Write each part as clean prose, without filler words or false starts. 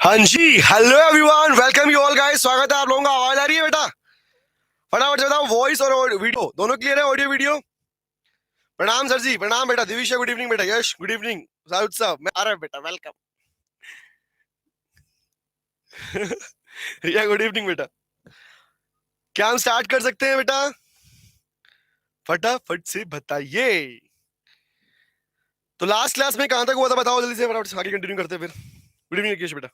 हाँ जी, hello everyone, welcome you all guys. स्वागत है आप लोगों का। आवाज आ रही है बेटा? फटाफट से बताओ, वॉइस और वीडियो दोनों क्लियर है? Audio video? प्रणाम सर जी, प्रणाम बेटा। दिविशा गुड इवनिंग बेटा। यश गुड इवनिंग। साउथ साहब मैं आ रहा हूं बेटा, वेलकम। रिया गुड इवनिंग बेटा। क्या हम स्टार्ट कर सकते हैं बेटा? फटाफट से बताइए। तो लास्ट क्लास में कहां तक हुआ था बताओ जल्दी से, फटाफट से आगे कंटिन्यू करते हैं फिर। गुड इवनिंग यश बेटा।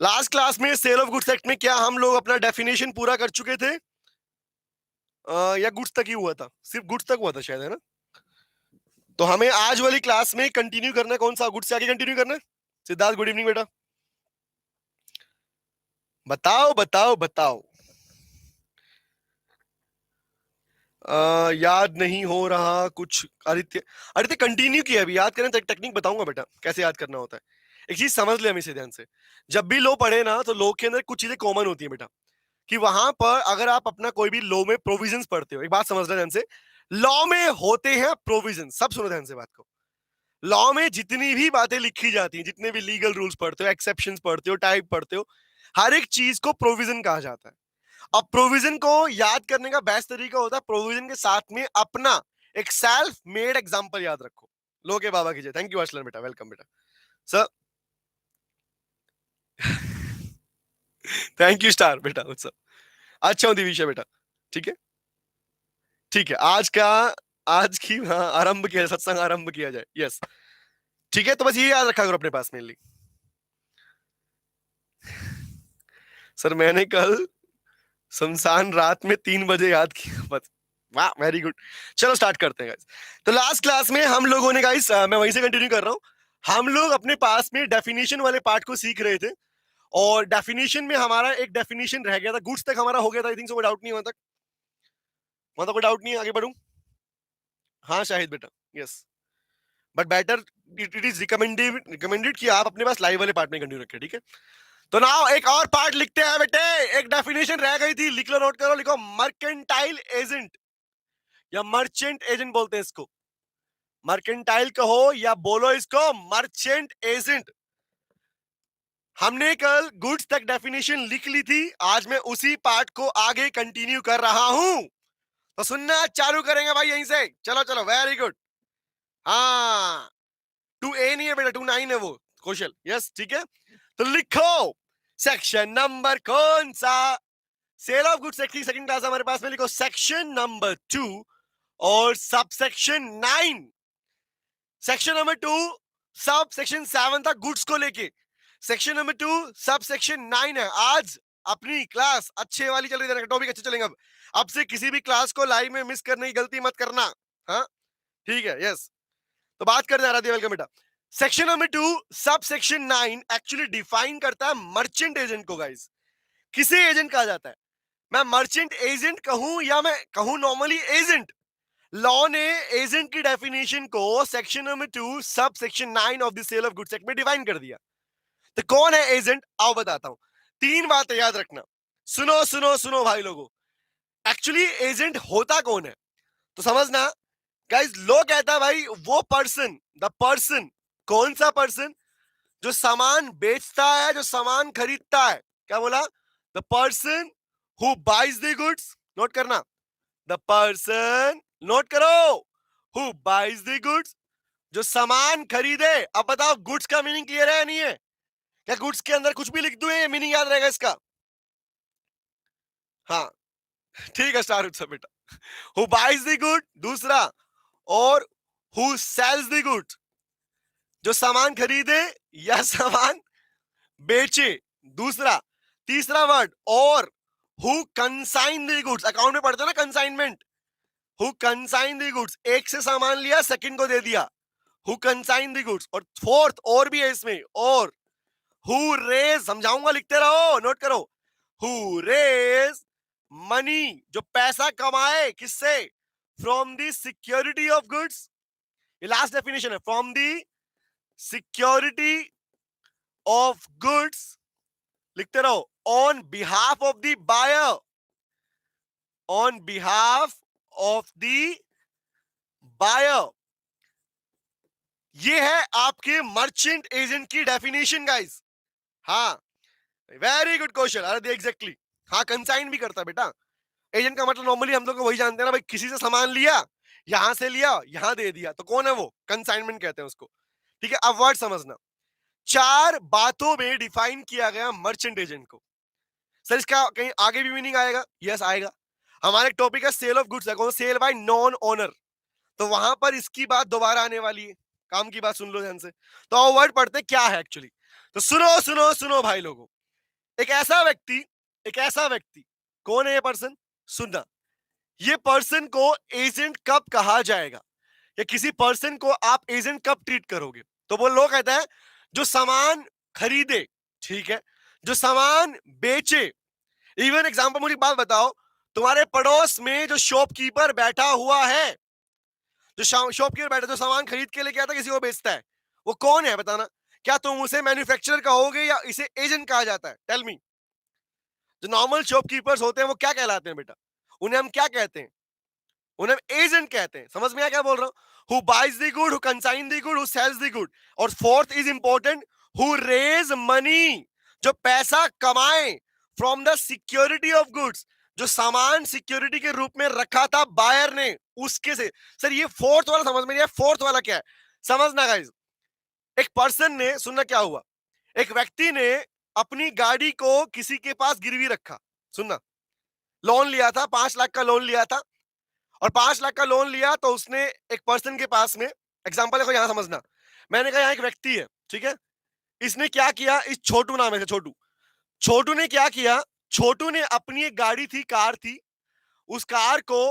लास्ट क्लास में सेल ऑफ गुड्स एक्ट में क्या हम लोग अपना डेफिनेशन पूरा कर चुके थे? या गुड्स तक ही हुआ था? सिर्फ गुड्स तक हुआ था शायद, है ना? तो हमें आज वाली क्लास में कंटिन्यू करना है। कौन सा गुड से आगे कंटिन्यू करना है? सिद्धार्थ गुड इवनिंग बेटा। बताओ बताओ बताओ। याद नहीं हो रहा कुछ। आदित्य, आदित्य कंटिन्यू किया अभी, याद करें तो टेक्निक बताऊंगा बेटा कैसे याद करना होता है। एक चीज समझ ले हम इसे ध्यान से। जब भी लो पढ़े ना तो लो के अंदर कुछ चीजें कॉमन होती है बेटा। कि वहां पर अगर आप अपना कोई भी लॉ में प्रोविजंस पढ़ते हो, एक बात समझ ले ध्यान से। लॉ में होते हैं प्रोविजन, सब सुनो ध्यान से बात को। लॉ में जितनी भी बातें लिखी जाती हैं, जितने भी लीगल रूल्स पढ़ते हो, एक्सेप्शंस पढ़ते हो, टाइप पढ़ते हो, हर एक चीज को प्रोविजन कहा जाता है। अब प्रोविजन को याद करने का बेस्ट तरीका होता है प्रोविजन के साथ में अपना एक सेल्फ मेड एग्जांपल याद रखो। लो के बाबा कीजिए। थैंक यू अर्शलन बेटा, वेलकम बेटा। सर थैंक यू स्टार बेटा उत्सव। अच्छा हूँ दिविशा बेटा। ठीक है, ठीक है। आज की हाँ आरंभ किया, सत्संग आरंभ किया जाए। यस, ठीक है। तो बस ये याद रखा करो अपने पास मेनली। सर मैंने कल शमशान रात में 3 बजे याद किया बस। वाह, वेरी गुड। चलो स्टार्ट करते हैं गाइस। तो लास्ट क्लास में हम लोगों ने गाइस, मैं वहीं से कंटिन्यू कर रहा हूँ। हम लोग अपने पास में डेफिनेशन वाले पार्ट को सीख रहे थे। और डेफिनेशन में हमारा एक डेफिनेशन रह गया था, गुड्स तक हमारा हो गया था। आई थिंक सो, कोई डाउट नहीं, वहां तक? वहां तक कोई डाउट नहीं है, आगे बढ़ूं? हाँ शाहिद बेटा। Yes, but better it is recommended कि आप अपने पास लाइव वाले पार्ट में कंटिन्यू रखें, ठीक है? तो नाउ एक और पार्ट लिखते हैं बेटे। एक डेफिनेशन रह गई थी, लिख लो, नोट करो, लिखो मर्केंटाइल एजेंट या मर्चेंट एजेंट बोलते हैं इसको। मर्केंटाइल कहो या बोलो इसको मर्चेंट एजेंट। हमने कल गुड्स तक डेफिनेशन लिख ली थी, आज मैं उसी पार्ट को आगे कंटिन्यू कर रहा हूं। तो सुनना चालू करेंगे भाई यहीं से। चलो चलो, वेरी गुड। हाँ, 2A नहीं है बेटा, 29 है वो क्वेश्चन। यस, ठीक है। तो लिखो सेक्शन नंबर कौन सा? सेल ऑफ गुड्स एक्ट की सेकंड क्लास हमारे पास में। लिखो सेक्शन नंबर 2 और subsection 9। Section number 2 sub section 7 था गुड्स को लेके। सेक्शन नंबर 2 सब सेक्शन 9 है। आज अपनी क्लास अच्छे वाली चल रही है, टॉपिक अच्छे चलेंगे। अब से किसी भी क्लास को लाइव में मिस करने की गलती मत करना। हाँ, ठीक है। यस, तो बात करते हैं राधे, वेलकम बेटा। Section number 2 sub section 9 actually define करता है मर्चेंट एजेंट को। गाइस, किसे एजेंट कहा जाता है? मैं मर्चेंट एजेंट कहूं या मैं कहूं नॉर्मली एजेंट? लॉ ने एजेंट की डेफिनेशन को section number 2 sub section 9 of the sale of goods act में डिफाइन कर दिया। तो कौन है एजेंट? आओ बताता हूं। 3 बातें याद रखना। सुनो सुनो सुनो भाई लोगों। एक्चुअली एजेंट होता कौन है तो समझना। गाइस, लो कहता है भाई वो पर्सन, द पर्सन। कौन सा पर्सन? जो सामान बेचता है, जो सामान खरीदता है। क्या बोला? The person who buys the goods. Note करना, द पर्सन, नोट करो, हु बाइज द गुड्स, जो सामान खरीदे। अब बताओ गुड्स का मीनिंग क्लियर है या नहीं है? क्या गुड्स के अंदर कुछ भी लिख दूं, मीनिंग याद रहेगा इसका? हाँ, ठीक है स्टार उत्सव बेटा। हु बाइज द गुड दूसरा, और हु सेल्स द गुड्स, जो सामान खरीदे या सामान बेचे दूसरा। तीसरा वर्ड और who consign the goods, account में पढ़ते हो ना consignment. Who consign the goods, एक से सामान लिया सेकंड को दे दिया, हु कंसाइन द गुड्स। और फोर्थ और भी है इसमें, और हु रेज, समझाऊंगा लिखते रहो, नोट करो। हु रेज मनी, जो पैसा कमाए किससे? From the security of goods. ये लास्ट डेफिनेशन है, from the security of goods. लिखते रहो, on behalf of the buyer, on behalf of the buyer. ये है आपके मर्चेंट एजेंट की डेफिनेशन गाइस। हाँ, वेरी गुड क्वेश्चन। अरे एग्जैक्टली, हाँ कंसाइन भी करता है बेटा। एजेंट का मतलब नॉर्मली हम लोग को वही जानते हैं ना भाई, किसी से सामान लिया, यहां से लिया यहां दे दिया, तो कौन है वो? कंसाइनमेंट कहते हैं उसको। ठीक है, अब वर्ड समझना। चार बातों में डिफाइन किया गया मर्चेंट एजेंट को। सर इसका कहीं आगे भी मीनिंग आएगा? यस आएगा। हमारा एक टॉपिक है सेल ऑफ गुड्स है, कौन? Sale by non owner. तो वहां पर इसकी बात दोबारा आने वाली है। काम की बात सुन लो ध्यान से। तो आओ वर्ड पढ़ते हैं, क्या है एक्चुअली। तो सुनो सुनो सुनो भाई लोगों। एक ऐसा व्यक्ति, एक ऐसा व्यक्ति, कौन है ये पर्सन? सुनना। ये पर्सन को एजेंट कब कहा जाएगा, या किसी पर्सन को आप एजेंट कब ट्रीट करोगे? तो वो लोग कहते हैं जो सामान खरीदे, ठीक है, जो सामान बेचे। इवन एग्जांपल, मुझे एक बात बताओ, तुम्हारे पड़ोस में जो शॉपकीपर बैठा हुआ है, जो शॉपकीपर बैठा, जो सामान खरीद के लेके आता किसी को बेचता है, वो कौन है बताना? क्या तुम उसे मैन्युफैक्चरर कहोगे या इसे एजेंट कहा जाता है? Tell me. जो नॉर्मल शॉपकीपर्स होते हैं वो क्या कहलाते हैं बेटा? उन्हें हम क्या कहते हैं? उन्हें एजेंट कहते हैं। समझ में आया क्या बोल रहा हूं? Who buys the good, who consign the good, who sells the good. और fourth is important, who raise money, जो पैसा कमाए from the security of goods, जो सामान सिक्योरिटी के रूप में रखा था बायर ने, उसके से। सर ये फोर्थ वाला समझ में नहीं आया, फोर्थ वाला क्या है समझना गाइस। एक पर्सन ने, सुनना क्या हुआ, एक व्यक्ति ने अपनी गाड़ी को किसी के पास गिरवी रखा। सुनना, लोन लिया था, 5 लाख का लोन लिया था, और 5 लाख का लोन लिया तो उसने एक पर्सन के पास में, एग्जांपल देखो यहां समझना, मैंने कहा यहां एक व्यक्ति है, ठीक है, इसने क्या किया, इस छोटू नाम है छोटू, छोटू ने क्या किया, छोटू ने अपनी एक गाड़ी थी, कार थी, उस कार को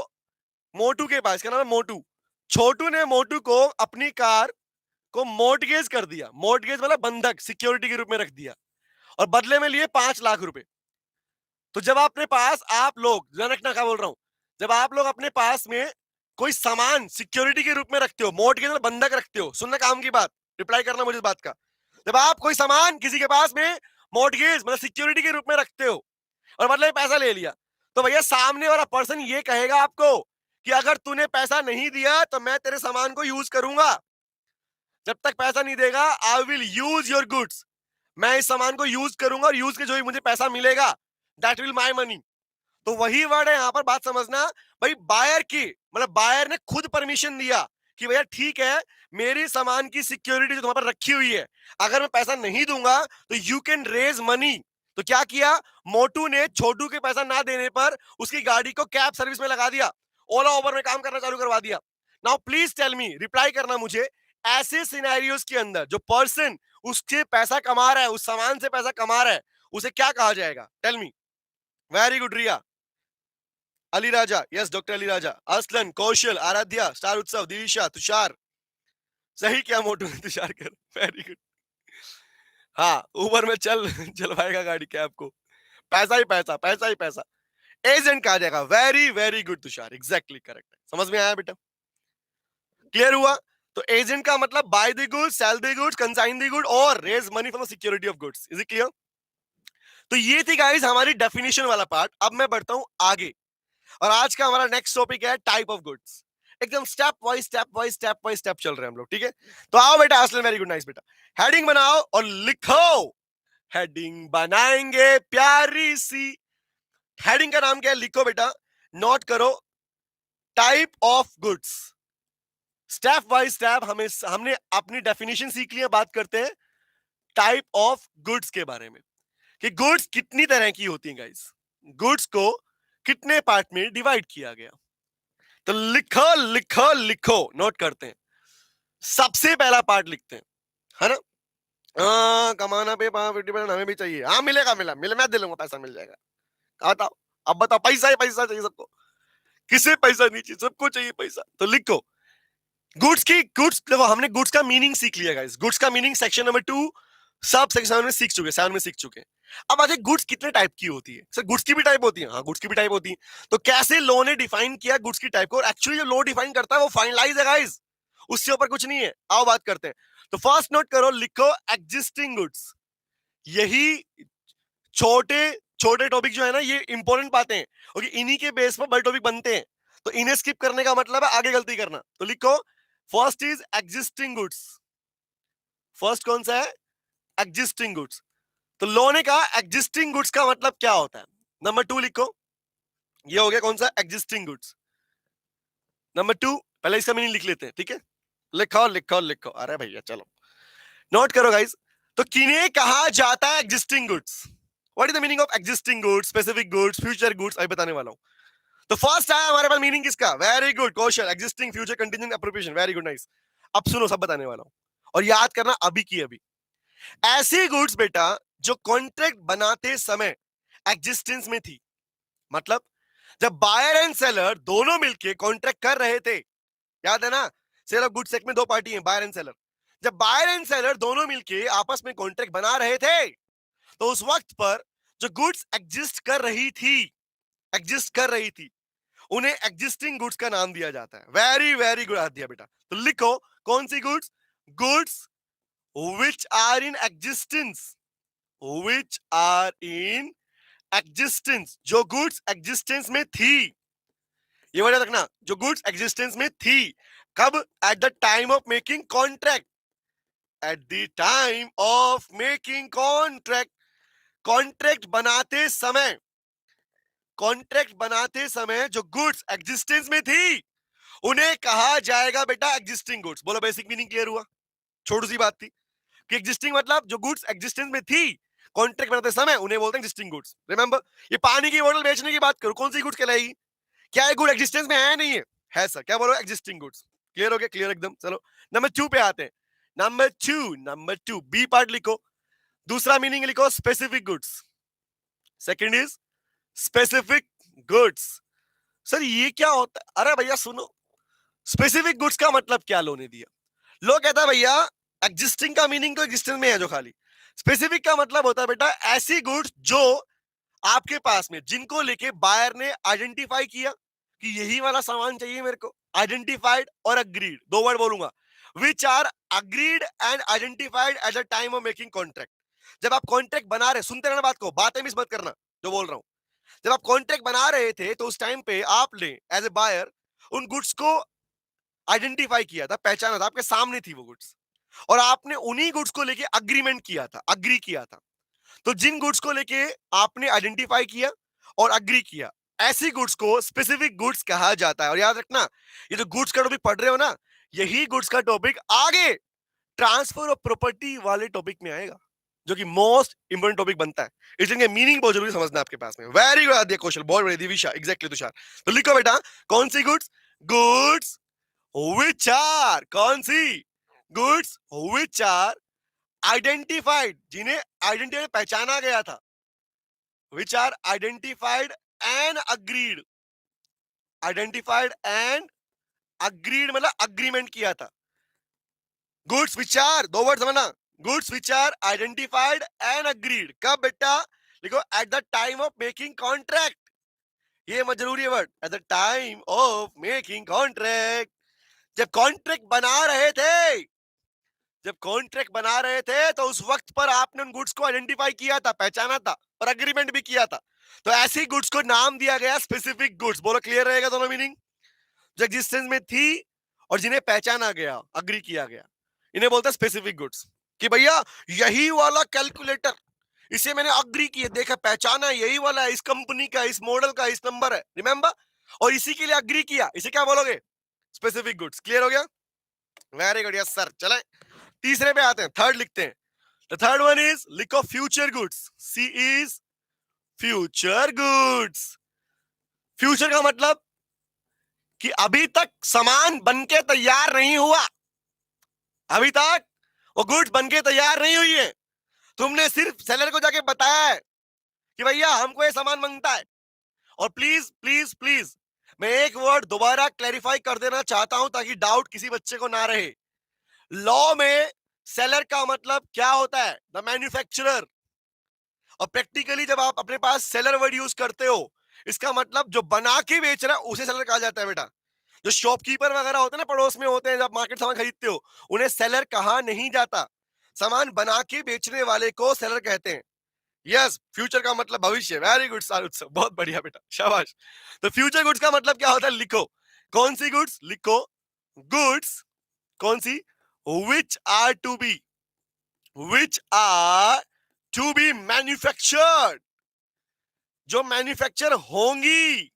मोटू के पास, क्या नाम है, मोटू, छोटू ने मोटू को अपनी कार को मोर्टगेज कर दिया। मोर्टगेज मतलब बंधक, सिक्योरिटी के रूप में रख दिया, और बदले में लिए 5 लाख रुपए। तो जब आपने पास, आप लोग ध्यान रखना क्या बोल रहा हूं, जब आप लोग अपने पास में कोई सामान सिक्योरिटी के रूप में रखते हो, मोर्टगेज में बंधक रखते हो, सुनना काम की बात, रिप्लाई करना मुझे इस बात का। जब आप कोई सामान किसी के पास में मोर्टगेज मतलब सिक्योरिटी के रूप में रखते हो और बदले में पैसा ले लिया, तो भैया सामने वाला पर्सन ये कहेगा आपको कि अगर तूने पैसा नहीं दिया तो मैं तेरे सामान को यूज करूंगा। जब तक पैसा नहीं देगा, I will use your goods, मैं इस सामान को यूज करूंगा, और यूज के जो भी मुझे पैसा मिलेगा, दैट विल माई मनी। तो वही वर्ड है यहां पर, बात समझना भाई। बायर की मतलब बायर ने खुद परमिशन दिया कि भैया ठीक है, मेरी सामान की सिक्योरिटी जो तुम्हारे पर रखी हुई है, अगर मैं पैसा नहीं दूंगा तो यू कैन रेज मनी। तो क्या किया, मोटू ने छोटू के पैसा ना देने पर उसकी गाड़ी को कैब सर्विस में लगा दिया, ओला ओबर में काम करना चालू करवा दिया। Now please tell me, reply करना मुझे, ऐसे सिनेरियोस के अंदर जो पर्सन उससे पैसा कमा रहा है, उस सामान से पैसा कमा रहा है, उसे क्या कहा जाएगा? Tell me. Very good Riya, Ali Raja, yes doctor Ali Raja, Aslan, Kaushal, Aradhya, star Utsav, Divisha, Tushar. सही क्या मोटू ने तुषार कर, वेरी गुड। हाँ, उबर में चल चलवाएगा गाड़ी कैब को, पैसा ही पैसा, पैसा ही पैसा, एजेंट कहा जाएगा। Very very good Tushar, exactly correct है। समझ में आया बेटा? क्लियर हुआ? तो एजेंट का मतलब buy the goods, sell the goods, consign the good और raise money from the security of goods. Is it clear? तो ये थी गाइस हमारी डेफिनेशन वाला पार्ट। अब मैं बढ़ता हूं आगे, और आज का हमारा नेक्स्ट टॉपिक है टाइप ऑफ गुड्स। एकदम step wise step wise step wise step चल रहे हैं हम लोग, ठीक है? तो आओ बेटा, असलन वेरी गुड, नाइस बेटा। हेडिंग बनाओ और लिखो। हेडिंग बनाएंगे प्यारी सी। हेडिंग का नाम क्या है, लिखो बेटा, नोट करो। Type of goods. Step by step हमें हमने अपनी डेफिनेशन सीख ली है, बात करते हैं टाइप ऑफ गुड्स के बारे में, कि गुड्स कितनी तरह की होती हैं गाइस, गुड्स को कितने पार्ट में डिवाइड किया गया। तो लिखो लिखो लिखो, नोट करते हैं। सबसे पहला पार्ट लिखते हैं, है ना? कमाना पे 50% हमें भी चाहिए। हाँ मिलेगा, मिला मिले, मैं दे लूंगा, पैसा मिल जाएगा। बताओ, अब बताओ, पैसा ही पैसा चाहिए सबको, किसे पैसा नहीं चाहिए, सबको चाहिए पैसा। तो लिखो गुड्स देखो, हमने गुड्स का मीनिंग सीख लिया गाइस। गुड्स का meaning section number 2 sub section में सीख चुके, 7 में सीख चुके। अब आगे गुड्स कितने टाइप की होती है? सर गुड्स की भी टाइप होती है, हाँ गुड्स की भी टाइप होती है। तो कैसे लॉ ने डिफाइन किया गुड्स की टाइप को, और एक्चुअली जो लॉ डिफाइन करता है वो फाइनलाइज है गाइस, उससे ऊपर कुछ नहीं है। आओ बात करते हैं। तो फर्स्ट नोट करो, लिखो एग्जिस्टिंग गुड्स। यही छोटे छोटे टॉपिक जो है ना, ये इंपॉर्टेंट बातें हैं, क्योंकि इन्हीं के बेस पर बड़े टॉपिक बनते हैं। तो इन्हें स्किप करने का मतलब है आगे गलती करना। तो लिखो, first is existing goods. First कौन सा है? Existing goods. तो लॉ ने कहा एग्जिस्टिंग गुड्स का मतलब क्या होता है। नंबर 2 लिखो, ये हो गया कौन सा, एग्जिस्टिंग गुड्स। नंबर 2 पहले इसका मीनिंग लिख लेते हैं, ठीक है। लिखो लिखो लिखो, अरे भैया चलो नोट करो गाइस। तो किन्हें कहा जाता है existing goods. What is the meaning of existing goods, specific goods, future goods, अभी बताने वाला हूं। तो फर्स्ट आया हमारे पास मीनिंग किसका, very good Kaushal, existing, future, continuing, appropriation, very good nice. अब सुनो, सब बताने वाला हूं और याद करना अभी की अभी। ऐसी गुड्स बेटा जो कॉन्ट्रैक्ट बनाते समय एग्जिस्टेंस में थी, मतलब जब बायर एंड सेलर दोनों मिलके कॉन्ट्रैक्ट कर रहे थे, याद है ना, सेल ऑफ गुड्स एक्ट में दो पार्टी हैं, बायर एंड सेलर। जब बायर एंड सेलर दोनों मिलके आपस में कॉन्ट्रैक्ट बना रहे थे, तो उस वक्त पर जो गुड्स एग्जिस्ट कर रही थी उन्हें एग्जिस्टिंग गुड्स का नाम दिया जाता है। वेरी वेरी गुड याद दिया बेटा। तो लिखो कौन सी goods, goods which are in existence, which are in existence, जो गुड्स एग्जिस्टेंस में थी, ये वर्ड रखना, जो गुड्स एग्जिस्टेंस में थी, कब, eight the time of making contract, eight the time of making contract, contract बनाते समय, कॉन्ट्रैक्ट बनाते समय जो गुड्स एग्जिस्टेंस में थी उन्हें कहा जाएगा बेटा एग्जिस्टिंग गुड्स। बोलो बेसिक मीनिंग क्लियर हुआ, छोटी सी बात थी कि एग्जिस्टिंग मतलब जो गुड्स एग्जिस्टेंस में थी कॉन्ट्रैक्ट बनाते समय उन्हें बोलते हैं एग्जिस्टिंग गुड्स। रिमेंबर, ये पानी की बोतल बेचने की बात करूं, कौन सी गुड्स कहलाएगी, क्या ये गुड एग्जिस्टेंस में है नहीं है सर, क्या बोलो, एग्जिस्टिंग गुड्स। क्लियर हो गया, क्लियर एकदम। चलो नंबर 2 पे आते हैं। नंबर 2 बी पार्ट लिखो, दूसरा मीनिंग लिखो specific goods, second is specific goods. Sir ये क्या होता है, अरे भैया सुनो, स्पेसिफिक गुड्स का मतलब क्या लो ने दिया, लो कहता है भैया एग्जिस्टिंग का मीनिंग तो एग्जिस्टेंस में है जो खाली, स्पेसिफिक का मतलब होता है बेटा ऐसी गुड्स जो आपके पास में, जिनको लेके बायर ने आइडेंटिफाई किया कि यही वाला सामान चाहिए मेरे को, आइडेंटिफाइड और अग्रीड, दो वर्ड बोलूंगा, which are agreed and identified at the time of making contract. जब आप कॉन्ट्रैक्ट बना रहे, सुनते रहना बात को, बातें मिस मत करना जो बोल रहा हूं, जब आप कॉन्ट्रैक्ट बना रहे थे तो उस टाइम पे आपने एज ए बायर उन गुड्स को आइडेंटिफाई किया था, पहचाना था, आपके सामने थी वो गुड्स, और आपने उन्हीं गुड्स को लेके अग्रीमेंट किया था, अग्री किया था। तो जिन गुड्स को लेके आपने आइडेंटिफाई किया और अग्री किया, ऐसी गुड्स को स्पेसिफिक गुड्स कहा जाता है। और याद रखना, ये जो गुड्स का टॉपिक पढ़ रहे हो ना, यही गुड्स का टॉपिक आगे ट्रांसफर ऑफ प्रॉपर्टी वाले टॉपिक में आएगा, जो कि मोस्ट इंपोर्टेंट टॉपिक बनता है, इसलिए मीनिंग बहुत जरूरी समझना आपके पास में। वेरी गुड आदित्य कौशल, बहुत बड़ी दिविशा, एग्जैक्टली तुषार। तो लिखो बेटा कौन सी गुड्स, गुड्स विच आर, कौन सी गुड्स विच आर आइडेंटिफाइड, जिन्हें आइडेंटिफाई पहचाना गया था, which are identified and agreed, identified and agreed मतलब अग्रीमेंट किया था। गुड्स विच आर, दो वर्ड समझना, goods which are identified and agreed, कब बेटा, लिखो at the time of making contract, ये मत जरूरी है word, at the time of making contract, जब कॉन्ट्रैक्ट बना रहे थे, जब कॉन्ट्रैक्ट बना रहे थे तो उस वक्त पर आपने उन गुड्स को आइडेंटिफाई किया था, पहचाना था और अग्रीमेंट भी किया था। तो ऐसी गुड्स को नाम दिया गया स्पेसिफिक गुड्स। बोलो क्लियर रहेगा दोनों मीनिंग, जो एग्जिस्टेंस में थी और जिन्हें पहचाना गया, अग्री किया गया, इन्हें बोलते हैं स्पेसिफिक गुड्स। कि भैया यही वाला कैलकुलेटर, इसे मैंने अग्री किया, देखा, पहचाना, यही वाला है, इस कंपनी का, इस मॉडल का, इस नंबर है, रिमेंबर, और इसी के लिए अग्री किया, इसे क्या बोलोगे, स्पेसिफिक गुड्स। क्लियर हो गया, वेरी गुड, यस सर। चले तीसरे पे आते हैं, थर्ड लिखते हैं। द थर्ड वन इज, लिखो future goods, C is future goods. Future का मतलब कि अभी तक सामान बनके तैयार नहीं हुआ, अभी तक वो गुड्स बनके तैयार नहीं हुई है, तुमने सिर्फ सेलर को जाके बताया है कि भैया हमको ये सामान मांगता है। और प्लीज प्लीज प्लीज मैं एक वर्ड दोबारा क्लैरिफाई कर देना चाहता हूं ताकि डाउट किसी बच्चे को ना रहे। लॉ में सेलर का मतलब क्या होता है, द मैन्युफैक्चरर, और प्रैक्टिकली जब आप अपने पास सेलर वर्ड यूज करते हो, इसका मतलब जो बना के बेच रहा है उसे सेलर कहा जाता है बेटा। जो शॉपकीपर वगैरह होते हैं ना, पड़ोस में होते हैं, जब मार्केट सामान खरीदते हो, उन्हें सेलर कहा नहीं जाता, सामान बना के बेचने वाले को सेलर कहते हैं। यस, फ्यूचर का मतलब भविष्य। वेरी गुड सारुत्सव, बहुत बढ़िया बेटा, शाबाश। तो फ्यूचर गुड्स का मतलब क्या होता है, लिखो कौन सी गुड्स, लिखो गुड्स, कौन सी, which are to be, which are to be manufactured, जो मैन्युफैक्चर होंगी,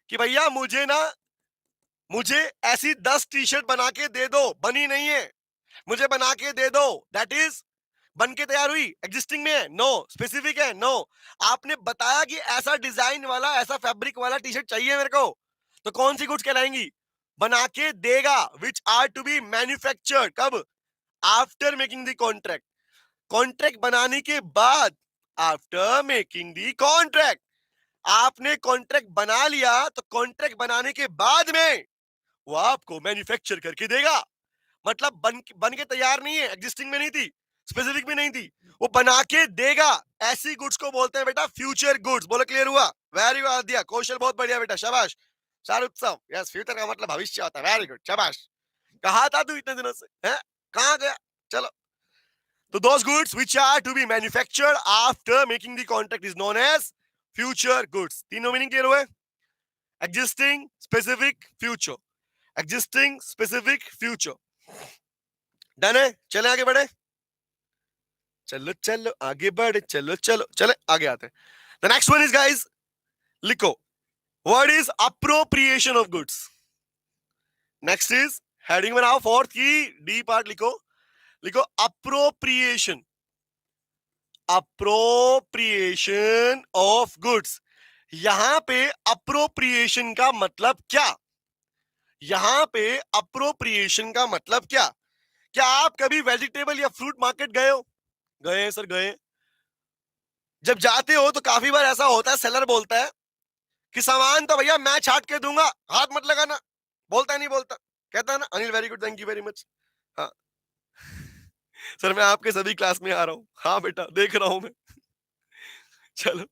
कि भैया मुझे ऐसी 10 टी शर्ट बना के दे दो, बनी नहीं है, मुझे बना के दे दो, दैट इज बन के तैयार हुई, एग्जिस्टिंग में है, नो, स्पेसिफिक है, नो। आपने बताया कि ऐसा डिजाइन वाला, ऐसा फैब्रिक वाला टी शर्ट चाहिए मेरे को, तो कौन सी गुड्स कहलाएंगी? बना के देगा, which are to be manufactured, कब? After making the contract, contract बनाने के बाद, आफ्टर मेकिंग द कॉन्ट्रैक्ट। आपने कॉन्ट्रैक्ट बना लिया तो कॉन्ट्रैक्ट बनाने के बाद में वो आपको मैन्युफैक्चर करके देगा, मतलब बन के तैयार नहीं है, एग्जिस्टिंग में नहीं थी, स्पेसिफिक भी नहीं थी, वो बना के देगा। ऐसी गुड्स को बोलते हैं बेटा फ्यूचर गुड्स। बोलो क्लियर हुआ? वेरी गुड दिया, कौशल बहुत बढ़िया बेटा, शाबाश। शाहरुख साहब, यस, फ्यूचर का मतलब भविष्य होता है, वेरी गुड, शाबाश। कहा था तू इतने दिनों से, हैं? कहां गया? चलो, तो those goods which are to be manufactured after making the contract is known as future goods. तीनों मीनिंग क्लियर हुए? Existing, specific, future, existing, specific, future. Done है? चले आगे बढ़े, चलो चलो आगे बढ़े, चलो चलो चले आगे आते हैं। The next one is guys, लिखो, word is appropriation of goods. Next is heading बनाओ, फोर्थ की डी पार्ट लिखो, लिखो अप्रोप्रिएशन, अप्रोप्रिएशन ऑफ गुड्स। यहां पे अप्रोप्रिएशन का मतलब क्या? यहां पे अप्रोप्रिएशन का मतलब क्या? क्या आप कभी वेजिटेबल या फ्रूट मार्केट गए हो? गए हैं सर, गए। जब जाते हो तो काफी बार ऐसा होता है, सेलर बोलता है कि सामान तो भैया मैं छाट के दूंगा, हाथ मत लगाना। बोलता है नहीं बोलता? कहता है ना Anil, very good, thank you very much. हाँ सर, मैं आपके सभी क्लास में आ रहा हूँ। हाँ बेटा, देख रहा हूं मैं। चलो,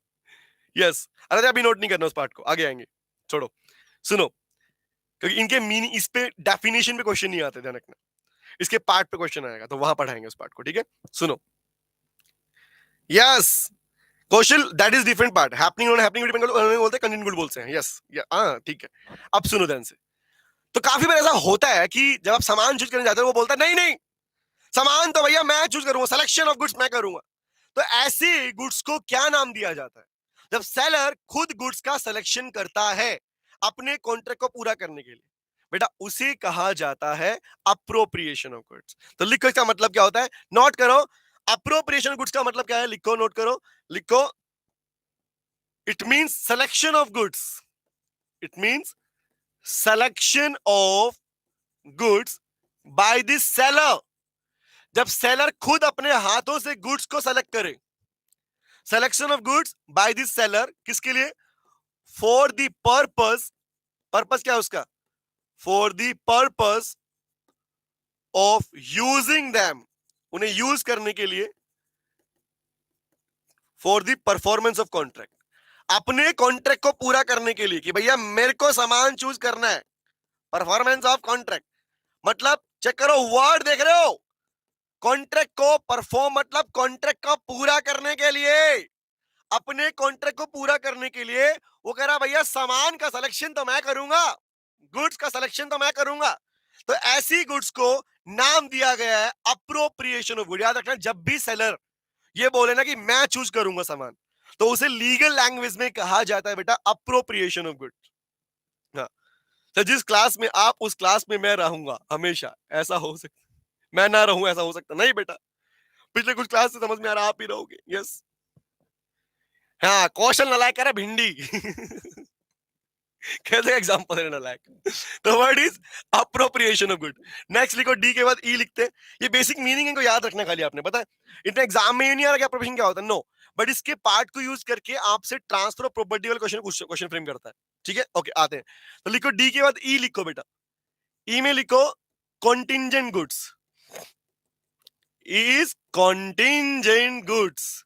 यस। अरे अभी नोट नहीं करना उस पार्ट को, आगे आएंगे, छोड़ो। सुनो, क्योंकि इनके मीनिंग, इस पे डेफिनेशन पे क्वेश्चन नहीं आते, ध्यान रखना। इसके पार्ट पे क्वेश्चन आएगा तो वहां पढ़ाएंगे उस पार्ट को, ठीक है? सुनो, yes, Kaushal, that is different part. Happening not happening depend बोलते हैं, कंटिन्यूअल बोलते हैं, यस, हाँ ठीक है। अब सुनो ध्यान से। तो काफी बार ऐसा होता है कि जब आप सामान चूज करने जाते हो, वो बोलता है नहीं नहीं, सामान तो भैया मैं चूज करूंगा, सिलेक्शन ऑफ गुड्स मैं करूंगा। तो ऐसे गुड्स को क्या नाम दिया जाता है? जब सेलर खुद गुड्स का सिलेक्शन करता है अपने कॉन्ट्रैक्ट को पूरा करने के लिए, बेटा उसे कहा जाता है अप्रोप्रिएशन ऑफ गुड्स। तो लिखो इसका मतलब क्या होता है, नोट करो। अप्रोप्रिएशन गुड्स का मतलब क्या है, लिखो, नोट करो, लिखो। It means selection of goods, it means selection of goods by the seller. जब सेलर खुद अपने हाथों से गुड्स को सेलेक्ट करे, selection of goods by the seller, किसके लिए? फॉर द पर्पस, पर्पस क्या है उसका? For the purpose of using them, उन्हें यूज करने के लिए। For the performance of contract, अपने कॉन्ट्रैक्ट को पूरा करने के लिए, कि भैया मेरे को सामान चूज करना है, परफॉर्मेंस ऑफ कॉन्ट्रैक्ट। मतलब चेक करो, वर्ड देख रहे हो? कॉन्ट्रैक्ट को परफॉर्म मतलब कॉन्ट्रैक्ट का पूरा करने के लिए, अपने कॉन्ट्रैक्ट को पूरा करने के लिए वो कह रहा भैया सामान का सिलेक्शन तो मैं करूंगा, गुड्स का सिलेक्शन तो मैं करूंगा। तो ऐसी गुड्स को नाम दिया गया है अप्रोप्रिएशन ऑफ गुड। याद रखना, जब भी सेलर ये बोले ना कि मैं चूज करूंगा सामान, तो उसे लीगल लैंग्वेज में कहा जाता है बेटा अप्रोप्रिएशन ऑफ गुड। हाँ, तो जिस क्लास में आप, उस क्लास में मैं रहूंगा हमेशा, ऐसा हो सकता, मैं ना रहूं ऐसा हो सकता नहीं बेटा। पिछले कुछ क्लास से समझ में आ रहा, आप ही रहोगे, यस। हाँ, कौशल नलायक कह रहा भिंडी। कैसे एग्जांपल देना लायक। तो word is appropriation of good. Next लिखो, डी के बाद ई लिखते हैं। ये बेसिक मीनिंग इनको याद रखना खाली आपने, पता है इतना एग्जाम में नहीं आ रहा कि अप्रोप्रिएशन क्या होता है, नो। बट इसके पार्ट को यूज करके आपसे ट्रांसफर ऑफ प्रॉपर्टी वाला क्वेश्चन फ्रेम करता है, ठीक है? ओके, आते हैं। तो लिखो डी के बाद ई लिखो बेटा। ई में लिखो contingent goods, is contingent goods.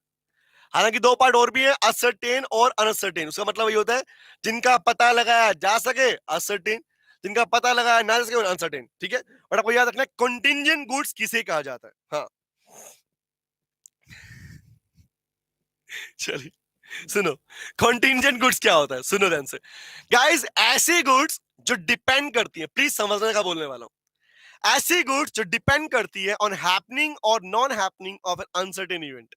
हालांकि दो पार्ट और भी है, असर्टेन और अनसर्टेन। उसका मतलब ये होता है जिनका पता लगाया जा सके असर्टेन, जिनका पता लगाया ना जा सके अनसर्टेन, ठीक है? बट आपको याद रखना कंटिंजेंट गुड्स किसे कहा जाता है। हाँ चलिए, सुनो, कंटिंजेंट गुड्स क्या होता है, सुनो ध्यान से गाइस। ऐसी गुड्स जो डिपेंड करती है, प्लीज समझने का बोलने वाला हूं, ऐसी गुड्स जो डिपेंड करती है ऑन हैपनिंग और non happening of N uncertain event.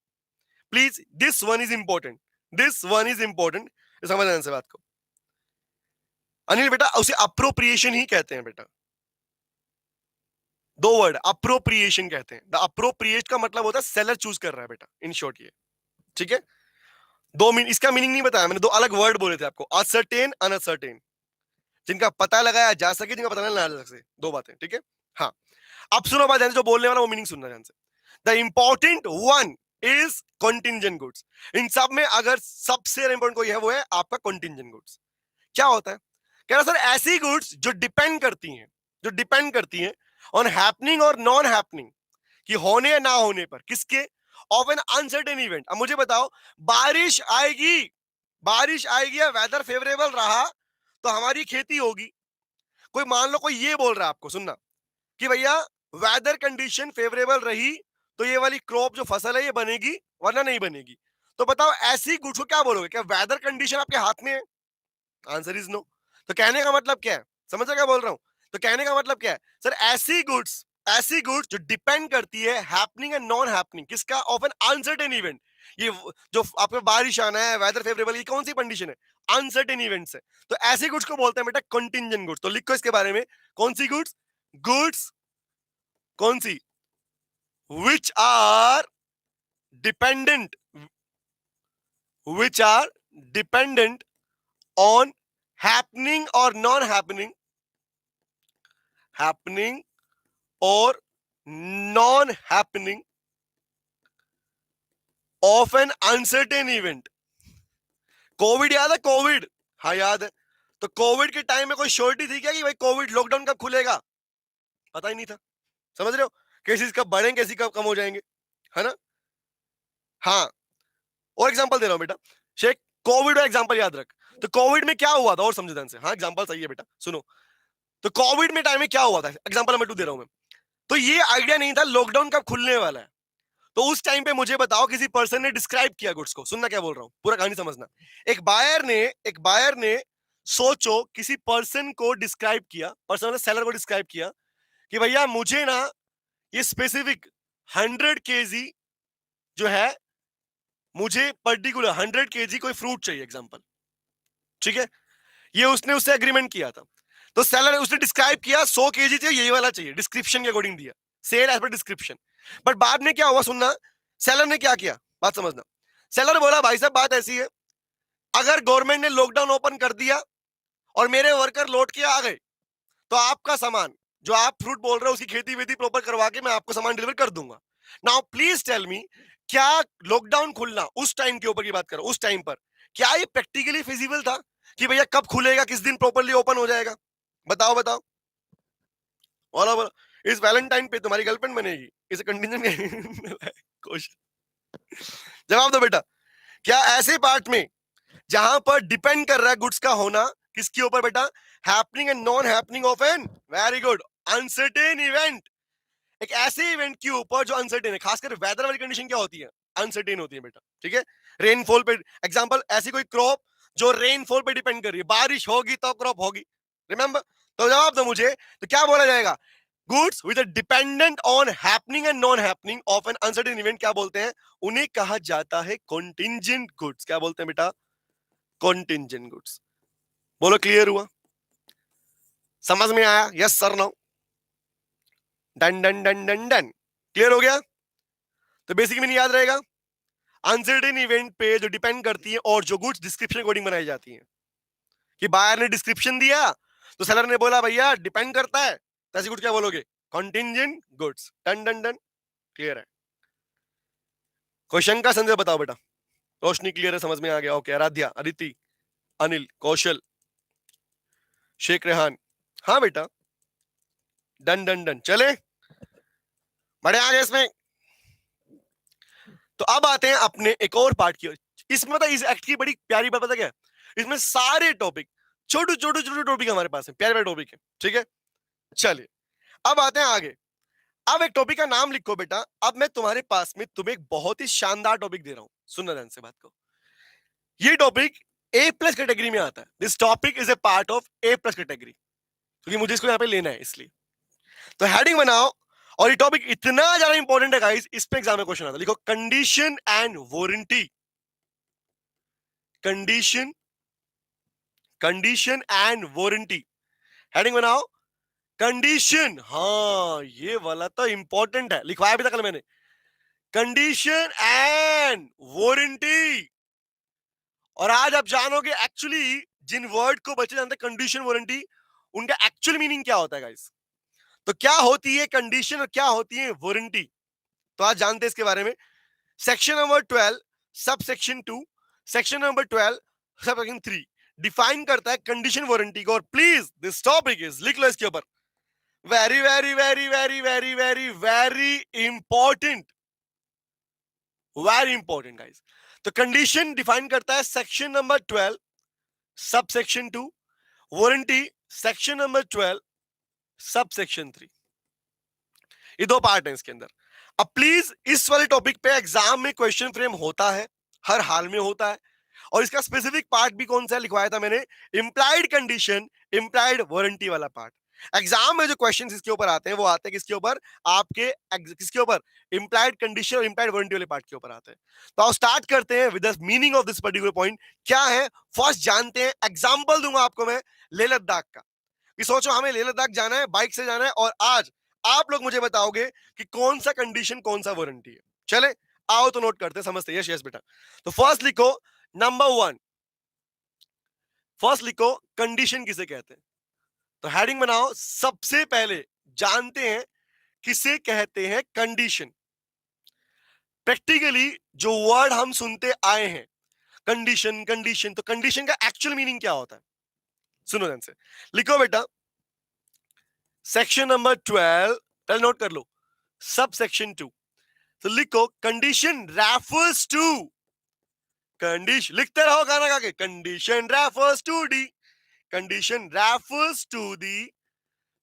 Please, this one is important, this one is important, समझ आने से बात को। अनिल बेटा, उसे अप्रोप्रिएशन ही कहते हैं बेटा, दो वर्ड अप्रोप्रिएशन कहते हैं। द अप्रोप्रिएट का मतलब होता है सेलर चूज कर रहा है बेटा, इन शॉर्ट ये, ठीक है। दो इसका मीनिंग नहीं बताया मैंने, दो अलग वर्ड बोले थे आपको, असर्टेन, अनअसर्टेन, जिनका पता लगाया जा सके, जिनका पता नहीं लगा सके, दो बातें, ठीक है। हाँ, अब सुनो बात, जो बोलने वाला वो मीनिंग सुनना ध्यान से। The important one is contingent goods. इन सब में अगर सबसे इंपॉर्टेंट कोई है वो है आपका कॉन्टिंजेंट गुड्स। क्या होता है, कह रहा सर ऐसी गुड्स जो डिपेंड करती हैं, जो डिपेंड करती हैं ऑन हैपनिंग और नॉन हैपनिंग, कि होने या ना होने पर, किसके, ऑफ एन अनसर्टेन इवेंट। अब मुझे बताओ, बारिश आएगी, बारिश आएगी या वेदर फेवरेबल रहा तो हमारी खेती होगी। कोई मान लो कोई ये बोल रहा है आपको, सुनना, कि भैया वेदर कंडीशन फेवरेबल रही तो ये वाली क्रॉप जो फसल है ये बनेगी, वरना नहीं बनेगी। तो बताओ ऐसी गुड्स को क्या बोलोगे, क्या वेदर कंडीशन आपके हाथ में है? Answer is no. तो कहने का मतलब क्या है, समझ क्या बोल रहा हूं? तो कहने का मतलब क्या है सर, ऐसी गुड्स, ऐसी गुड्स जो डिपेंड करती है हैपनिंग एंड नॉन हैपनिंग, किसका, ऑफ एन अनसर्टेन इवेंट। ये जो आपको बारिश आना है, वेदर फेवरेबल, ये कौन सी कंडीशन है, अनसर्टेन इवेंट्स है। तो ऐसी गुड्स को बोलते हैं बेटा कंटिंजेंट गुड्स। तो लिखो इसके बारे में, कौन सी गुड्स, गुड्स कौन सी, which are dependent, which are dependent on happening or non happening, happening or non happening of an uncertain event। Covid याद है, कोविड, हाँ याद है। तो कोविड के टाइम में कोई श्योरिटी थी क्या कि भाई कोविड लॉकडाउन कब खुलेगा? पता ही नहीं था। समझ रहे हो, केसेस कब बढ़ेंगे, केसेस कब कम हो जाएंगे, है ना। हाँ, और एग्जांपल दे रहा हूं बेटा, शेख, कोविड का एग्जांपल याद रख। तो कोविड में क्या हुआ था, और समझो ध्यान से, हाँ एग्जांपल सही है बेटा, सुनो। तो कोविड में टाइम में क्या हुआ था, एग्जांपल नंबर 2 दे रहा हूं मैं। तो ये आइडिया नहीं था लॉकडाउन कब खुलने वाला है। तो उस टाइम पे मुझे बताओ, किसी पर्सन ने डिस्क्राइब किया गुड्स को, सुनना क्या बोल रहा हूं, पूरा कहानी समझना। एक बायर ने सोचो किसी पर्सन को डिस्क्राइब किया, पर्सन ने सेलर को डिस्क्राइब किया कि भैया मुझे ना ये स्पेसिफिक 100 kg जो है, मुझे पर्टिकुलर 100 kg कोई फ्रूट चाहिए, एग्जांपल, ठीक है। ये उसने उससे एग्रीमेंट किया था। तो सेलर, उसने डिस्क्राइब किया 100 kg चाहिए, यही वाला चाहिए, डिस्क्रिप्शन के अकॉर्डिंग दिया, sale as per description. But बाद में क्या हुआ, सुनना, सेलर ने क्या किया, बात समझना। सेलर बोला भाई साहब बात ऐसी है, अगर गवर्नमेंट ने लॉकडाउन ओपन कर दिया और मेरे वर्कर लौट के आ गए, तो आपका सामान, जो आप फ्रूट बोल रहे हो, उसकी खेती वेती प्रॉपर करवा के मैं आपको सामान डिलीवर कर दूंगा। नाउ प्लीज टेल मी, क्या लॉकडाउन खुलना, उस टाइम के ऊपर की बात करो, उस टाइम पर क्या ये प्रैक्टिकली फिजिबल था कि भैया कब खुलेगा, किस दिन प्रॉपर्ली ओपन हो जाएगा? बताओ बताओ, बोलो बोलो। इस वैलेंटाइन पे तुम्हारी गर्लफ्रेंड बनेगी, इसे कंटिन्यू क्वेश्चन, जवाब दो बेटा। क्या ऐसे पार्ट में जहां पर डिपेंड कर रहा है गुड्स का होना, किसके ऊपर बेटा, happening and non happening of an, very good, uncertain event, एक ऐसे इवेंट के ऊपर जो अनसर्टेन है, खासकर वेदर वाली कंडीशन क्या होती है, अनसर्टेन होती है बेटा, ठीक है। रेनफॉल पे, एग्जांपल, ऐसी कोई क्रॉप जो रेनफॉल पे डिपेंड कर रही है, बारिश होगी तो क्रॉप होगी, रिमेंबर। तो जवाब दो मुझे, तो क्या बोला जाएगा, goods with dependent on happening and non happening of N uncertain event, क्या बोलते हैं, उन्हें कहा जाता है कॉन्टिंजेंट गुड्स। क्या बोलते हैं बेटा, कॉन्टिंजेंट गुड्स। बोलो क्लियर हुआ, समझ में आया, yes sir no, done done done done done, clear हो गया। तो बेसिक मीनिंग याद रहेगा, अनसर्टेन इवेंट पे जो डिपेंड करती है और जो गुड्स डिस्क्रिप्शन अकॉर्डिंग बनाई जाती हैं, कि बायर ने डिस्क्रिप्शन दिया तो सेलर ने बोला भैया डिपेंड करता है, तो ऐसी गुड्स क्या बोलोगे, contingent goods. Done done done, clear है। क्वेश्चन का संदेश बताओ बेटा, रोशनी क्लियर है, समझ में आ गया, ओके। आराध्या, अदिति, अनिल, कौशल, शेख रेहान, हाँ बेटा, डन डन डन, चले बड़े आगे इसमें। तो अब आते हैं अपने एक और पार्ट की, इसमें पता इस एक्ट की बड़ी प्यारी बात पता क्या है, इसमें सारे टॉपिक, छोटे छोटे छोटे टॉपिक हमारे पास है, प्यारे प्यारे टॉपिक है, ठीक है। चलिए अब आते हैं आगे। अब एक टॉपिक का नाम लिखो बेटा। अब मैं तुम्हारे पास में तुम्हें एक बहुत ही शानदार टॉपिक दे रहा हूं, सुनना ध्यान से बात को। ये टॉपिक ए प्लस कैटेगरी में आता है, this topic is a part of A plus category, क्योंकि मुझे इसको यहां पे लेना है इसलिए। तो हेडिंग बनाओ, और ये टॉपिक इतना ज्यादा इंपॉर्टेंट है गाइस, इस पे एग्जाम में क्वेश्चन आता है। लिखो condition and warranty, condition, condition and warranty. Heading बनाओ कंडीशन, हाँ ये वाला तो इंपॉर्टेंट है, लिखवाया भी था कल मैंने। Condition and warranty. और आज आप जानोगे एक्चुअली जिन वर्ड को बच्चे जानते हैं कंडीशन वारंटी, उनका एक्चुअल मीनिंग क्या होता है गाइस। तो क्या होती है कंडीशन और क्या होती है वारंटी, तो आज जानते हैं इसके बारे में। Section number 12 sub section 2, section number 12 sub section 3 define करता है कंडीशन वारंटी को। और प्लीज दिस टॉपिक इज, लिख लो इसके ऊपर, very very very very very very very important, very important guys. तो कंडीशन डिफाइन करता है section number 12 sub section 2, warranty section number 12 sub section 3। ये दो पार्ट है इसके अंदर। अब प्लीज इस वाले टॉपिक पे एग्जाम में क्वेश्चन फ्रेम होता है, हर हाल में होता है। और इसका स्पेसिफिक पार्ट भी कौन सा लिखवाया था मैंने, इंप्लाइड कंडीशन इंप्लाइड वारंटी वाला पार्ट। एग्जाम में जो क्वेश्चंस इसके ऊपर आते हैं वो आते हैं किसके ऊपर, आपके किसके ऊपर, इंप्लाइड कंडीशन और इंप्लाइड वारंटी वाले पार्ट के ऊपर आते हैं। तो आओ स्टार्ट करते हैं with the meaning of this particular point क्या है। फर्स्ट जानते हैं, एग्जांपल दूंगा आपको मैं लेह लद्दाख का। कि सोचो हमें लेह लद्दाख जाना है, बाइक से जाना है, और आज आप लोग मुझे बताओगे कि कौन सा कंडीशन कौन सा वारंटी है। चले आओ तो नोट करते हैं, समझते हैं। यस यस बेटा। तो फर्स्ट लिखो नंबर 1, फर्स्ट लिखो कंडीशन किसे कहते हैं। तो हेडिंग बनाओ, सबसे पहले जानते हैं किसे कहते हैं कंडीशन। प्रैक्टिकली जो वर्ड हम सुनते आए हैं कंडीशन कंडीशन, तो कंडीशन का एक्चुअल मीनिंग क्या होता है, सुनो ध्यान से। लिखो बेटा सेक्शन नंबर 12, पहले नोट कर लो, सब सेक्शन 2। तो लिखो कंडीशन रेफर्स टू, कंडीशन लिखते रहो गाना गा के, condition refers to the, condition refers to the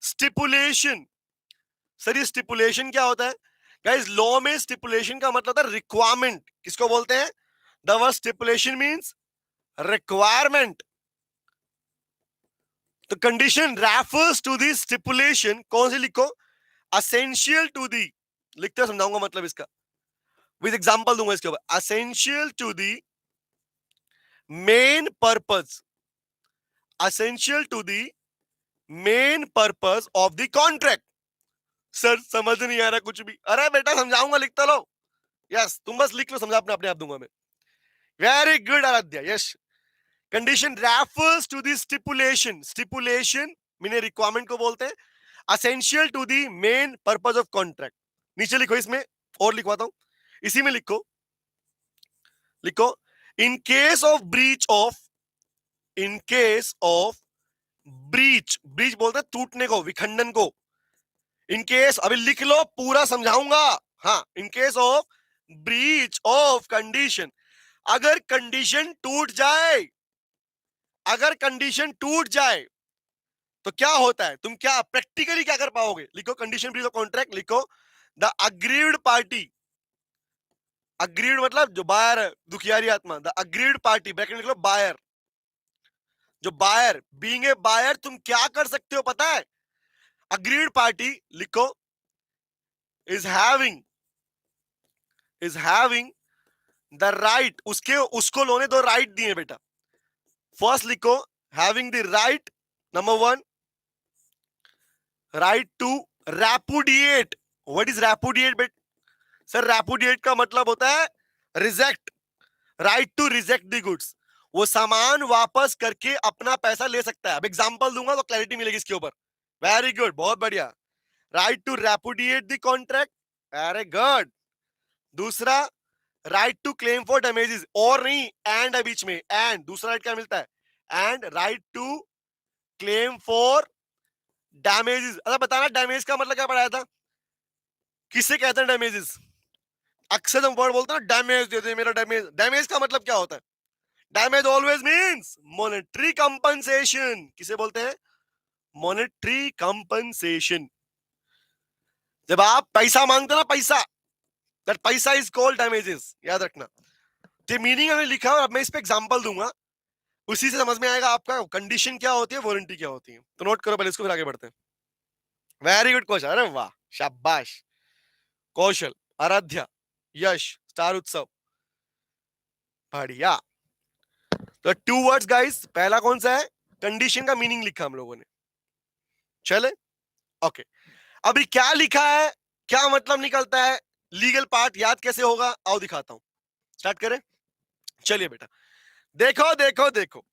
stipulation. Sir ये स्टिपुलेशन क्या होता है गाइस, लॉ में स्टिपुलेशन का मतलब होता है रिक्वायरमेंट। किसको बोलते हैं, the word stipulation means requirement. तो condition refers to the stipulation, कौन सी लिखो, असेंशियल टू दी, लिखते समझाऊंगा मतलब इसका, विद एग्जांपल दूंगा इसके ऊपर। Essential to the main purpose, essential to the main purpose of the contract. Sir समझ नहीं आ रहा कुछ भी, अरे बेटा समझाऊंगा, लिखता लो। यस तुम बस लिख लो, समझा अपने आप दूंगा मैं। Very good Aradhya, yes. Condition refers to the stipulation, stipulation means requirement को बोलते हैं, essential to the main purpose of contract. नीचे लिखो इसमें, और लिखवाता हूं, इसी में लिखो, लिखो इन case of breach of, in case of breach, breach बोलते हैं टूटने को, विखंडन को। इन केस, अभी लिख लो पूरा समझाऊंगा। हाँ, इन case of breach of condition, अगर कंडीशन टूट जाए, अगर कंडीशन टूट जाए तो क्या होता है, तुम क्या प्रैक्टिकली क्या कर पाओगे। लिखो कंडीशन ब्रीच ऑफ कॉन्ट्रैक्ट, लिखो द अग्रीव्ड पार्टी, अग्रीव्ड मतलब जो बायर है, दुखियारी आत्मा, द अग्रीव्ड पार्टी, ब्रैकेट लिख लो बायर, जो बायर, बीइंग ए बायर तुम क्या कर सकते हो पता है, अग्रीड पार्टी लिखो is having, is having the right, उसके उसको लोने दो राइट दिए बेटा। फर्स्ट लिखो having the right, number 1 right to repudiate. What is repudiate बेट, सर रेपुडिएट का मतलब होता है reject, right to reject the goods, वो सामान वापस करके अपना पैसा ले सकता है। अब एग्जांपल दूंगा तो क्लैरिटी मिलेगी इसके ऊपर। वेरी गुड, बहुत बढ़िया। Right to repudiate the contract, very good. दूसरा right to claim for damages, और नहीं एंड है बीच में, एंड दूसरा राइट क्या मिलता है, and right to claim for damages. अच्छा बताना डैमेज का मतलब क्या पढ़ाया था, किसे कहते हैं डैमेजेस। अक्सर हम वर्ड बोलते हैं ना डैमेज दे दे मेरा डैमेज, डैमेज का मतलब क्या होता है, damage always means monetary compensation. किसे बोलते हैं, मॉनेटरी कंपनसेशन। जब आप पैसा मांगते हो ना, पैसा, दैट पैसा इज कॉल्ड डैमेजेस, याद रखना। तो मीनिंग हमने लिखा और अब मैं इस पे एग्जांपल दूंगा, उसी से समझ में आएगा आपका कंडीशन क्या होती है, वारंटी क्या होती है। तो नोट करो पहले इसको, फिर आगे बढ़ते हैं। वेरी गुड क्वेश्चन, अरे वाह, शाबाश। कौशल, आराध्या, यश, स्टार उत्सव, बढ़िया। तो 2 वर्ड्स गाइस, पहला कौन सा है? कंडीशन का मीनिंग लिखा हम लोगों ने, चले ओके। अभी क्या लिखा है, क्या मतलब निकलता है, लीगल पार्ट याद कैसे होगा, आओ दिखाता हूं। स्टार्ट करें, चलिए बेटा। देखो देखो देखो,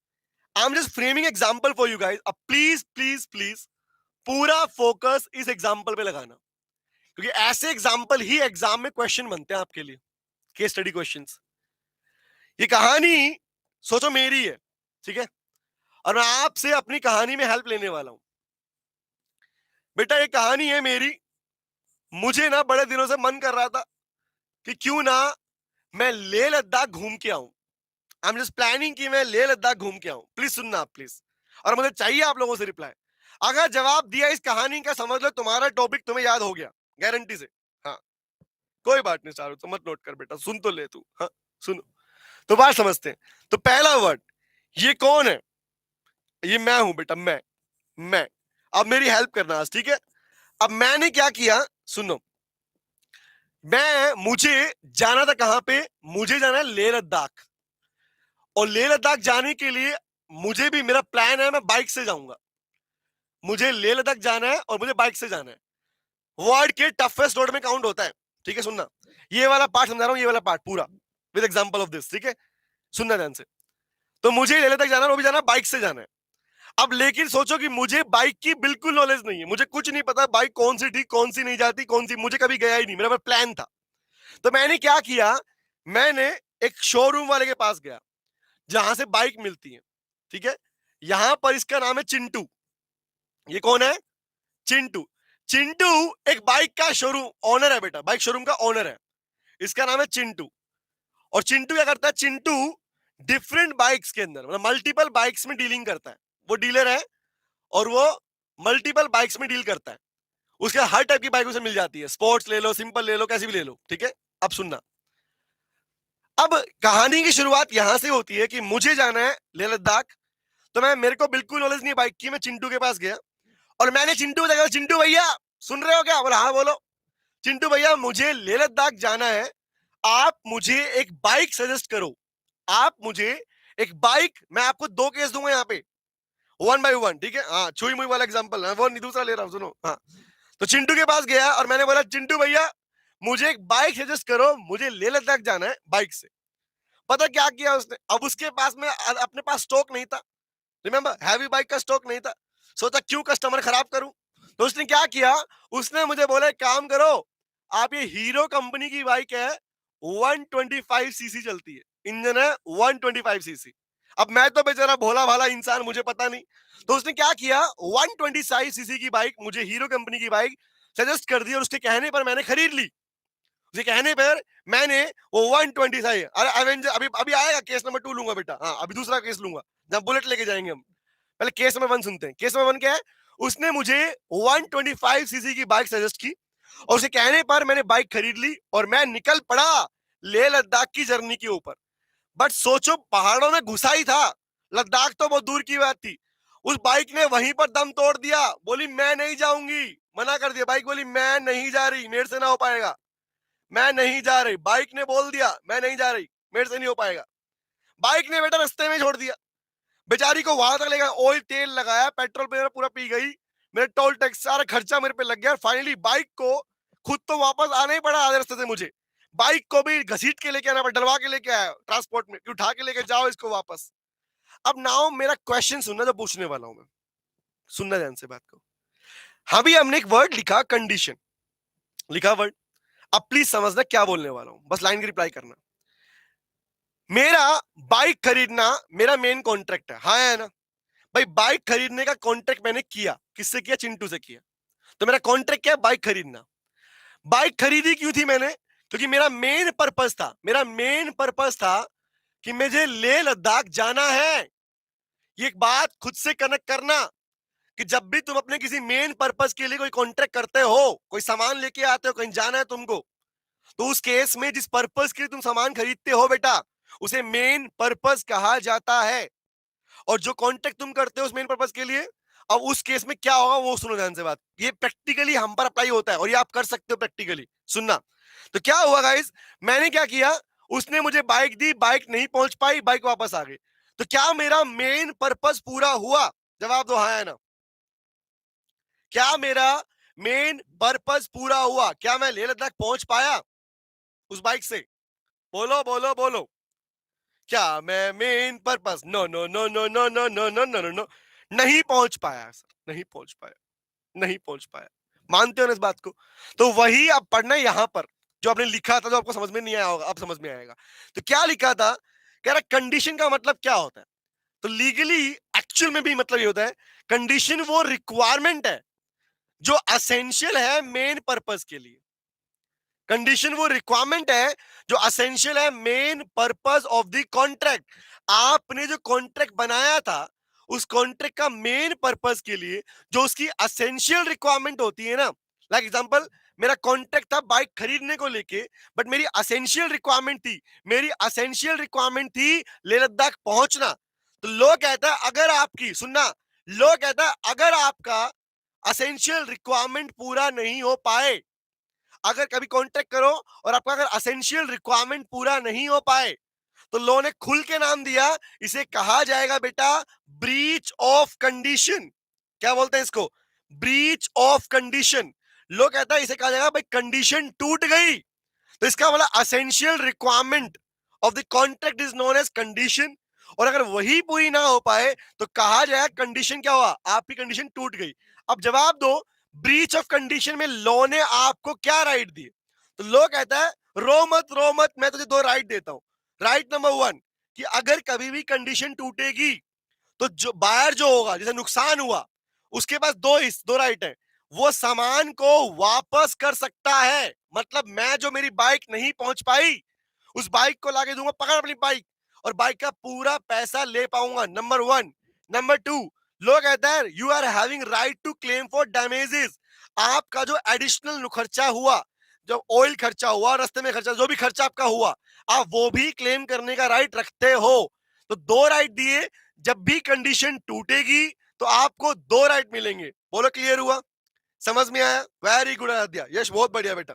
I am just framing example for you guys. अब प्लीज प्लीज प्लीज पूरा फोकस इस एग्जांपल पे लगाना, क्योंकि ऐसे एग्जांपल ही एग्जाम में क्वेश्चन बनते हैं आपके लिए, केस स्टडी क्वेश्चंस। ये कहानी सोचो मेरी है, ठीक है, और मैं आपसे अपनी कहानी में हेल्प लेने वाला हूं। बेटा ये कहानी है मेरी, मुझे ना बड़े दिनों से मन कर रहा था कि क्यों ना मैं लेह लद्दाख घूम के आऊं। आई एम जस्ट प्लानिंग कि मैं लेह लद्दाख घूम के आऊं। प्लीज सुनना आप प्लीज, और मुझे चाहिए आप लोगों से रिप्लाई। अगर जवाब दिया इस कहानी का, समझ लो तुम्हारा टॉपिक तुम्हें याद हो गया, गारंटी से। हाँ, कोई बात नहीं चारू, तो मत नोट कर बेटा, सुन तो ले तू। हाँ सुनो, तो बात समझते हैं। तो पहला वर्ड, ये कौन है? ये मैं हूं बेटा, मैं। अब मेरी हेल्प करना आज, ठीक है। अब मैंने क्या किया, सुनो। मुझे जाना था कहां पे? मुझे जाना है लेह लद्दाख, और लेह लद्दाख जाने के लिए मुझे भी, मेरा प्लान है, मैं बाइक से जाऊंगा। मुझे लेह लद्दाख जाना है और मुझे बाइक से जाना है। वर्ल्ड के टफेस्ट रोड में काउंट होता है, ठीक है। सुनना, ये वाला पार्ट समझा रहा हूं, ये वाला पार्ट पूरा विद एग्जांपल ऑफ दिस, ठीक है। सुनना ध्यान से। तो मुझे लेह लद्दाख जाना है, वो भी जाना है, बाइक से जाना है। अब लेकिन सोचो कि मुझे बाइक की बिल्कुल नॉलेज नहीं है, मुझे कुछ नहीं पता बाइक कौन सी ठीक, कौन सी नहीं जाती, कौन सी, मुझे कभी गया ही नहीं, मेरा प्लान था। तो मैंने क्या किया, मैंने एक शोरूम वाले के पास गया जहां से बाइक मिलती है, ठीक है। यहां पर इसका नाम है चिंटू। ये कौन है? चिंटू। चिंटू एक बाइक का शोरूम ओनर है बेटा, बाइक शोरूम का ओनर है, इसका नाम है चिंटू। और चिंटू क्या करता है? चिंटू डिफरेंट बाइक्स के अंदर, मतलब मल्टीपल बाइक्स में डीलिंग करता है। वो डीलर है और वो मल्टीपल बाइक्स में डील करता है। उसके हर टाइप की बाइक उसे मिल जाती है, स्पोर्ट्स ले लो, सिंपल ले लो, कैसी भी ले लो, ठीक है। अब सुनना, अब कहानी की शुरुआत यहां से होती है कि मुझे जाना है लेह लद्दाख। तो मेरे को बिल्कुल नॉलेज नहीं है बाइक की, मैं चिंटू के पास गया और मैंने चिंटू को देखा, चिंटू भैया सुन रहे हो क्या? बोला हाँ बोलो। चिंटू भैया मुझे लेह लद्दाख जाना है, आप मुझे एक बाइक सजेस्ट करो। आप मुझे एक बाइक, मैं आपको 2 केस दूंगा यहाँ पे, 1 by 1, ठीक है। हाँ, छुई मुई वाला एग्जांपल है, वो नहीं, दूसरा ले रहा हूँ, सुनो। हाँ, तो चिंटू के पास गया और मैंने बोला, चिंटू भैया मुझे एक बाइक सजेस्ट करो, मुझे लेह लद्दाख जाना है बाइक से। पता क्या किया उसने? अब उसके पास में अपने पास स्टॉक नहीं था, रिमेंबर हैवी बाइक का स्टॉक नहीं था। सोचा क्यों कस्टमर खराब करूं, तो उसने क्या किया, उसने मुझे बोला एक काम करो, आप ये हीरो कंपनी की बाइक है, 125 सीसी चलती है, इंजन है 125 सीसी। अब मैं तो बेचारा भोला भाला इंसान, मुझे पता नहीं। तो उसने क्या किया, 125 सीसी की बाइक, मुझे हीरो कंपनी की बाइक सजेस्ट कर दी, और उसके कहने पर मैंने खरीद ली। उसके कहने पर मैंने वो 125, अरे एवेंजर, अभी अभी आएगा केस नंबर 2 लूंगा बेटा। हाँ, अभी दूसरा केस लूंगा जब बुलेट लेके जाएंगे हम। पहले केस नंबर 1 सुनते हैं। केस नंबर 1 क्या है? उसने मुझे 125 सीसी की बाइक सजेस्ट की, और उसे कहने पर मैंने बाइक खरीद ली और मैं निकल पड़ा लेह लद्दाख की जर्नी के ऊपर। बट सोचो, पहाड़ों में घुसा ही था, लद्दाख तो बहुत दूर की बात थी। उस बाइक ने वहीं पर दम तोड़ दिया, बोली मैं नहीं जाऊंगी, मना कर दिया। बाइक बोली मैं नहीं जा रही, मेरे से ना हो पाएगा, मैं नहीं जा रही। बाइक ने बोल दिया मैं नहीं जा रही, मेरे से नहीं हो पाएगा। बाइक ने बेटा रास्ते में छोड़ दिया, बेचारी को वहां तक लेगा, ऑयल तेल लगाया, पेट्रोल मेरा पूरा पी गई, मेरे टोल टैक्स सारा खर्चा मेरे पे लग गया। फाइनली बाइक को खुद तो वापस आना ही पड़ा आधे रास्ते से मुझे, बाइक को भी घसीट के लेके आना पड़ा, डलवा के लेके आया ट्रांसपोर्ट में कि उठा के लेके जाओ इसको वापस। अब नाउ मेरा क्वेश्चन सुनना, जो पूछने वाला हूं मैं, सुनना ध्यान से बात को। अभी हमने एक वर्ड लिखा, कंडीशन लिखा वर्ड। अब प्लीज समझना क्या बोलने वाला हूं, बस लाइन की रिप्लाई करना। मेरा बाइक खरीदना मेरा मेन कॉन्ट्रैक्ट है, हाँ है ना भाई? बाइक खरीदने का कॉन्ट्रैक्ट मैंने किया, किससे किया? चिंटू से किया। तो मेरा कॉन्ट्रैक्ट क्या है? बाइक खरीदना। बाइक खरीदी क्यों थी मैंने? क्योंकि मेरा मेन पर्पस था, मेरा मेन पर्पस था कि मुझे लेह लद्दाख जाना है। ये एक बात खुद से कनेक्ट करना कि जब भी तुम अपने किसी मेन पर्पस के लिए कोई कॉन्ट्रैक्ट करते हो, कोई सामान लेके आते हो, कहीं जाना है तुमको, तो उस केस में जिस पर्पस के लिए तुम सामान खरीदते हो बेटा, उसे मेन पर्पस कहा जाता है। और जो कॉन्ट्रैक्ट तुम करते हो उस मेन पर्पस के लिए, अब उस केस में क्या होगा वो सुनो ध्यान से बात, ये प्रैक्टिकली हम पर अप्लाई होता है और ये आप कर सकते हो प्रैक्टिकली, सुनना। तो क्या हुआ गाइस, मैंने क्या किया, उसने मुझे बाइक दी, बाइक नहीं पहुंच पाई, बाइक वापस आ गई। तो क्या मेरा मेन पर्पस पूरा हुआ? जवाब दो हाँ या ना। क्या मेरा मेन पर्पस पूरा हुआ? क्या मैं लेह लद्दाख पहुंच पाया उस बाइक से? बोलो बोलो बोलो। क्या मैं main purpose, no no no no no no no no no no no, नहीं पहुंच पाया सर, नहीं पहुंच पाया, नहीं पहुंच पाया। मानते हो ना इस बात को? तो वही अब पढ़ना है यहां पर, जो आपने लिखा था, जो आपको समझ में नहीं आया होगा, अब समझ में आएगा। तो क्या लिखा था, कह रहा कंडीशन का मतलब क्या होता है? तो लीगली एक्चुअल में भी मतलब ये होता है, कंडीशन वो रिक्वायरमेंट है जो असेंशियल है मेन पर्पस के लिए। कंडीशन वो रिक्वायरमेंट है जो असेंशियल है main purpose of the contract. आपने जो कॉन्ट्रैक्ट बनाया था, उस कॉन्ट्रैक्ट का मेन पर्पस के लिए जो उसकी असेंशियल रिक्वायरमेंट होती है ना, लाइक एग्जांपल, मेरा कॉन्ट्रैक्ट था बाइक खरीदने को लेके, बट मेरी असेंशियल रिक्वायरमेंट थी, मेरी असेंशियल रिक्वायरमेंट थी लेह लद्दाख पहुंचना। तो लो कहता है अगर आपकी, सुनना, लो कहता है अगर आपका असेंशियल रिक्वायरमेंट पूरा नहीं हो पाए, अगर कभी कॉन्टेक्ट करो और आपका अगर असेंशियल रिक्वायरमेंट पूरा नहीं हो पाए, तो लॉ ने खुल के नाम दिया, इसे कहा जाएगा बेटा ब्रीच ऑफ कंडीशन। क्या बोलते हैं इसको? Breach of condition. लॉ कहता है इसे कहा जाएगा भाई कंडीशन टूट गई, तो इसका मतलब essential requirement of the contract is known as condition, और अगर वही पूरी ना हो पाए तो कहा जाएगा कंडीशन क्या हुआ, आपकी कंडीशन टूट गई। अब जवाब दो, ब्रीच ऑफ कंडीशन में लॉ ने आपको क्या राइट दिए? तो लॉ कहता है रो मत, मैं तुझे दो राइट देता हूं। राइट नंबर वन, कि अगर कभी भी कंडीशन टूटेगी तो जो बायर जो होगा, जैसे नुकसान हुआ, उसके पास दो राइट है, वो सामान को वापस कर सकता है। मतलब मैं जो मेरी बाइक नहीं पहुंच पाई, उस बाइक को लाके दूंगा, पकड़ अपनी बाइक, और बाइक का पूरा पैसा ले पाऊंगा, नंबर वन। नंबर टू, लोग कहता है you are having right to claim for damages. आपका जो एडिशनल खर्चा हुआ, जो ऑयल खर्चा हुआ, रास्ते में खर्चा, जो भी खर्चा आपका हुआ, आप वो भी क्लेम करने का राइट रखते हो। तो दो राइट दिए, जब भी कंडीशन टूटेगी तो आपको दो राइट मिलेंगे। बोलो क्लियर हुआ? समझ में आया? वेरी गुड आराध्या, यश बहुत बढ़िया बेटा,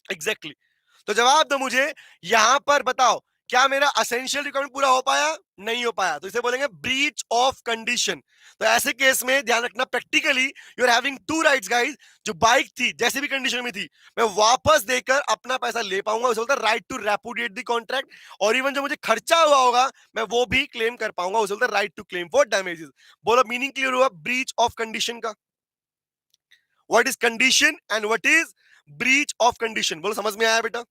एग्जैक्टली exactly. तो जवाब दो मुझे, यहां पर बताओ, क्या मेरा असेंशियल रिक्वायरमेंट पूरा हो पाया? नहीं हो पाया, तो इसे बोलेंगे ब्रीच ऑफ कंडीशन। तो ऐसे केस में ध्यान रखना, practically you are having two rights guys. जो बाइक थी जैसे भी कंडीशन में थी, मैं वापस देकर अपना पैसा ले पाऊंगा, उसे बोलता है right to repudiate the contract. और इवन जो मुझे खर्चा हुआ होगा मैं वो भी क्लेम कर पाऊंगा, उसे बोलता है right to claim for damages. बोलो मीनिंग क्लियर हुआ ब्रीच ऑफ कंडीशन का? What is condition and what is breach of condition? बोलो समझ में आया बेटा?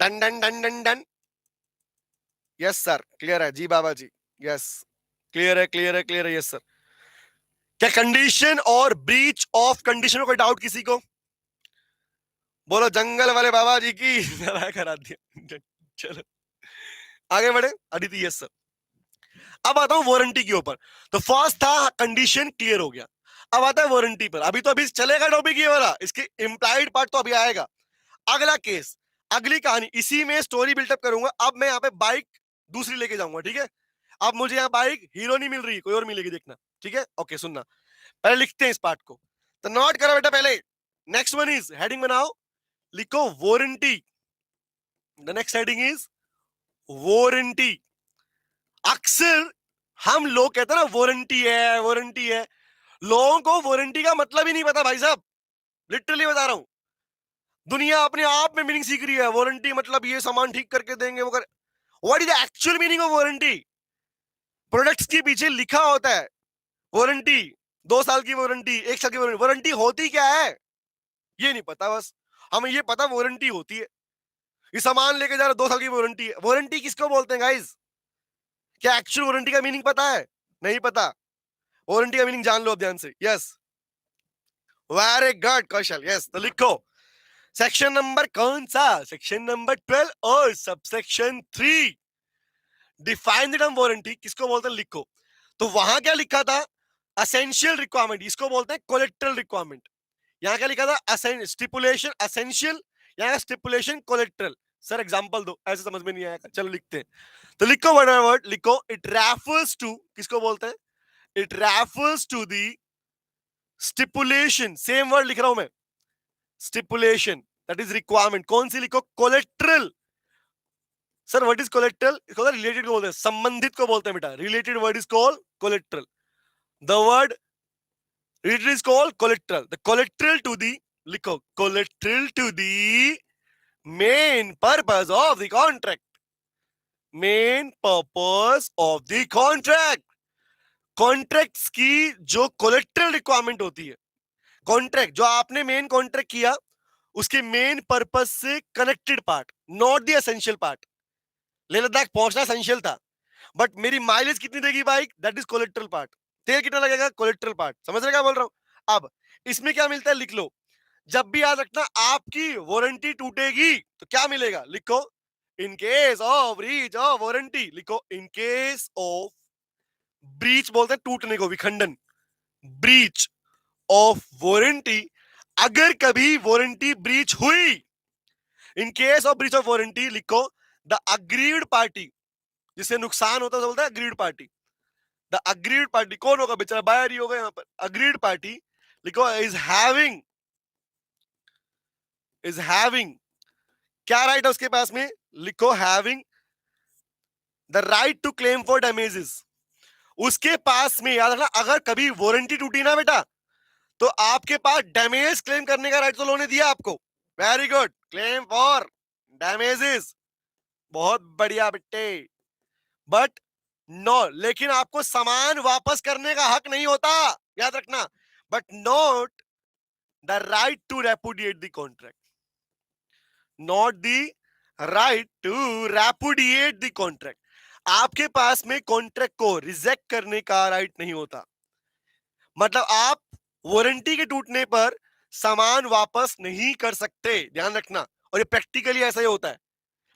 Done done done done done. Yes sir, clear है जी बाबा जी, यस क्लियर है, क्लियर है, क्लियर है, यस सर। क्या कंडीशन और ब्रीच ऑफ कंडीशन में कोई डाउट किसी को? बोलो जंगल वाले बाबा जी की करा दिया। चलो आगे बढ़े, अदिति यस सर। अब आता हूं वारंटी के ऊपर। तो फर्स्ट था कंडीशन, क्लियर हो गया। अब आता है वारंटी पर। अभी तो अभी चलेगा टॉपिक ये वाला, इसके इंप्लाइड पार्ट तो अभी आएगा। अगला केस, अगली कहानी, इसी में स्टोरी बिल्डअप करूंगा। अब मैं यहाँ पे बाइक दूसरी लेके जाऊंगा, ठीक है? अब मुझे यहाँ बाइक हीरो नहीं मिल रही, कोई और मिलेगी, देखना, ठीक है? ओके सुनना, पहले लिखते हैं इस पार्ट को, तो नोट करो बेटा पहले। नेक्स्ट वन इज, हेडिंग बनाओ, लिखो warranty. The next heading is warranty. अक्सर हम लोग कहते हैं ना वारंटी है, वारंटी है। लोगों को वारंटी का मतलब ही नहीं पता भाई साहब, लिटरली बता रहा हूं। दुनिया अपने आप में मीनिंग सीख रही है, वारंटी मतलब ये सामान ठीक करके देंगे, वो कर। What is the actual meaning of warranty? Products के पीछे लिखा होता है वारंटी, 2 साल की वारंटी, 1 साल की वारंटी। वारंटी होती क्या है ये नहीं पता, बस हमें ये पता वारंटी होती है, ये सामान लेके जा रहा 2 साल की वारंटी है। वारंटी किसको बोलते हैं गाइस? क्या एक्चुअल वारंटी का मीनिंग पता है? नहीं पता? वारंटी का मीनिंग जान लो अब ध्यान से। यस, वेरी गुड कौशल, यस। तो लिखो सेक्शन नंबर कौन सा? सेक्शन नंबर 12 और subsection 3, define the term warranty किसको बोलते हैं, लिखो। तो वहां क्या लिखा था? असेंशियल रिक्वायरमेंट, इसको बोलते हैं कोलेक्टरल रिक्वायरमेंट। यहाँ क्या लिखा था? स्टिपुलेशन असेंशियल, यहाँ स्टिपुलेशन कोलेक्टरल। सर एग्जांपल दो, ऐसे समझ में नहीं आएगा, चलो लिखते हैं। तो लिखो वर्ड बाय वर्ड लिखो। इट रेफर्स टू, किसको बोलते हैं? It refers to the stipulation, same word लिख रहा हूं मैं, स्टिपुलेशन दैट इज रिक्वायरमेंट। कौन सी लिखो? Collateral. Sir what is collateral? इसको रिलेटेड को बोलते हैं, संबंधित को बोलते हैं बेटा। Related word is called collateral. The word related is called collateral. The collateral to the, लिखो, collateral to the main purpose of the contract. Main purpose of the contract. Contracts की जो कोलेट्रल रिक्वायरमेंट होती है, contract जो आपने main contract किया, उसके main purpose से connected part, not the essential part. Leh Ladakh पहुंचना एसेंशियल था, बट मेरी माइलेज कितनी देगी bike, that is collateral part. तेल कितना लगेगा, कोलेट्रल पार्ट। समझ रहे क्या बोल रहा हूं? अब इसमें क्या मिलता है, लिख लो। जब भी याद रखना आपकी वारंटी टूटेगी तो क्या मिलेगा, लिखो, इन case of breach of warranty. लिखो, इन केस ऑफ ब्रीच, बोलते हैं टूटने को, विखंडन, ब्रीच ऑफ वारंटी। अगर कभी वारंटी ब्रीच हुई, in case of breach of warranty, लिखो, द अग्रीव्ड पार्टी, जिससे नुकसान होता है बोलता है aggrieved party. The aggrieved party कौन होगा, बेचारा बायर ही होगा यहां पर। अग्रीव्ड पार्टी लिखो, इज हैविंग क्या राइट है उसके पास में, लिखो, having the right to claim for damages. उसके पास में, याद रखना, अगर कभी वारंटी टूटी ना बेटा, तो आपके पास डैमेज क्लेम करने का राइट तो लोने दिया आपको। Very good, claim for damages, बहुत बढ़िया बेटे। बट नो, लेकिन आपको सामान वापस करने का हक नहीं होता, याद रखना। But not the right to repudiate the contract, not the right to repudiate the contract. आपके पास में कॉन्ट्रैक्ट को रिजेक्ट करने का राइट नहीं होता। मतलब आप वारंटी के टूटने पर सामान वापस नहीं कर सकते, ध्यान रखना। और ये प्रैक्टिकली ऐसा ही होता है,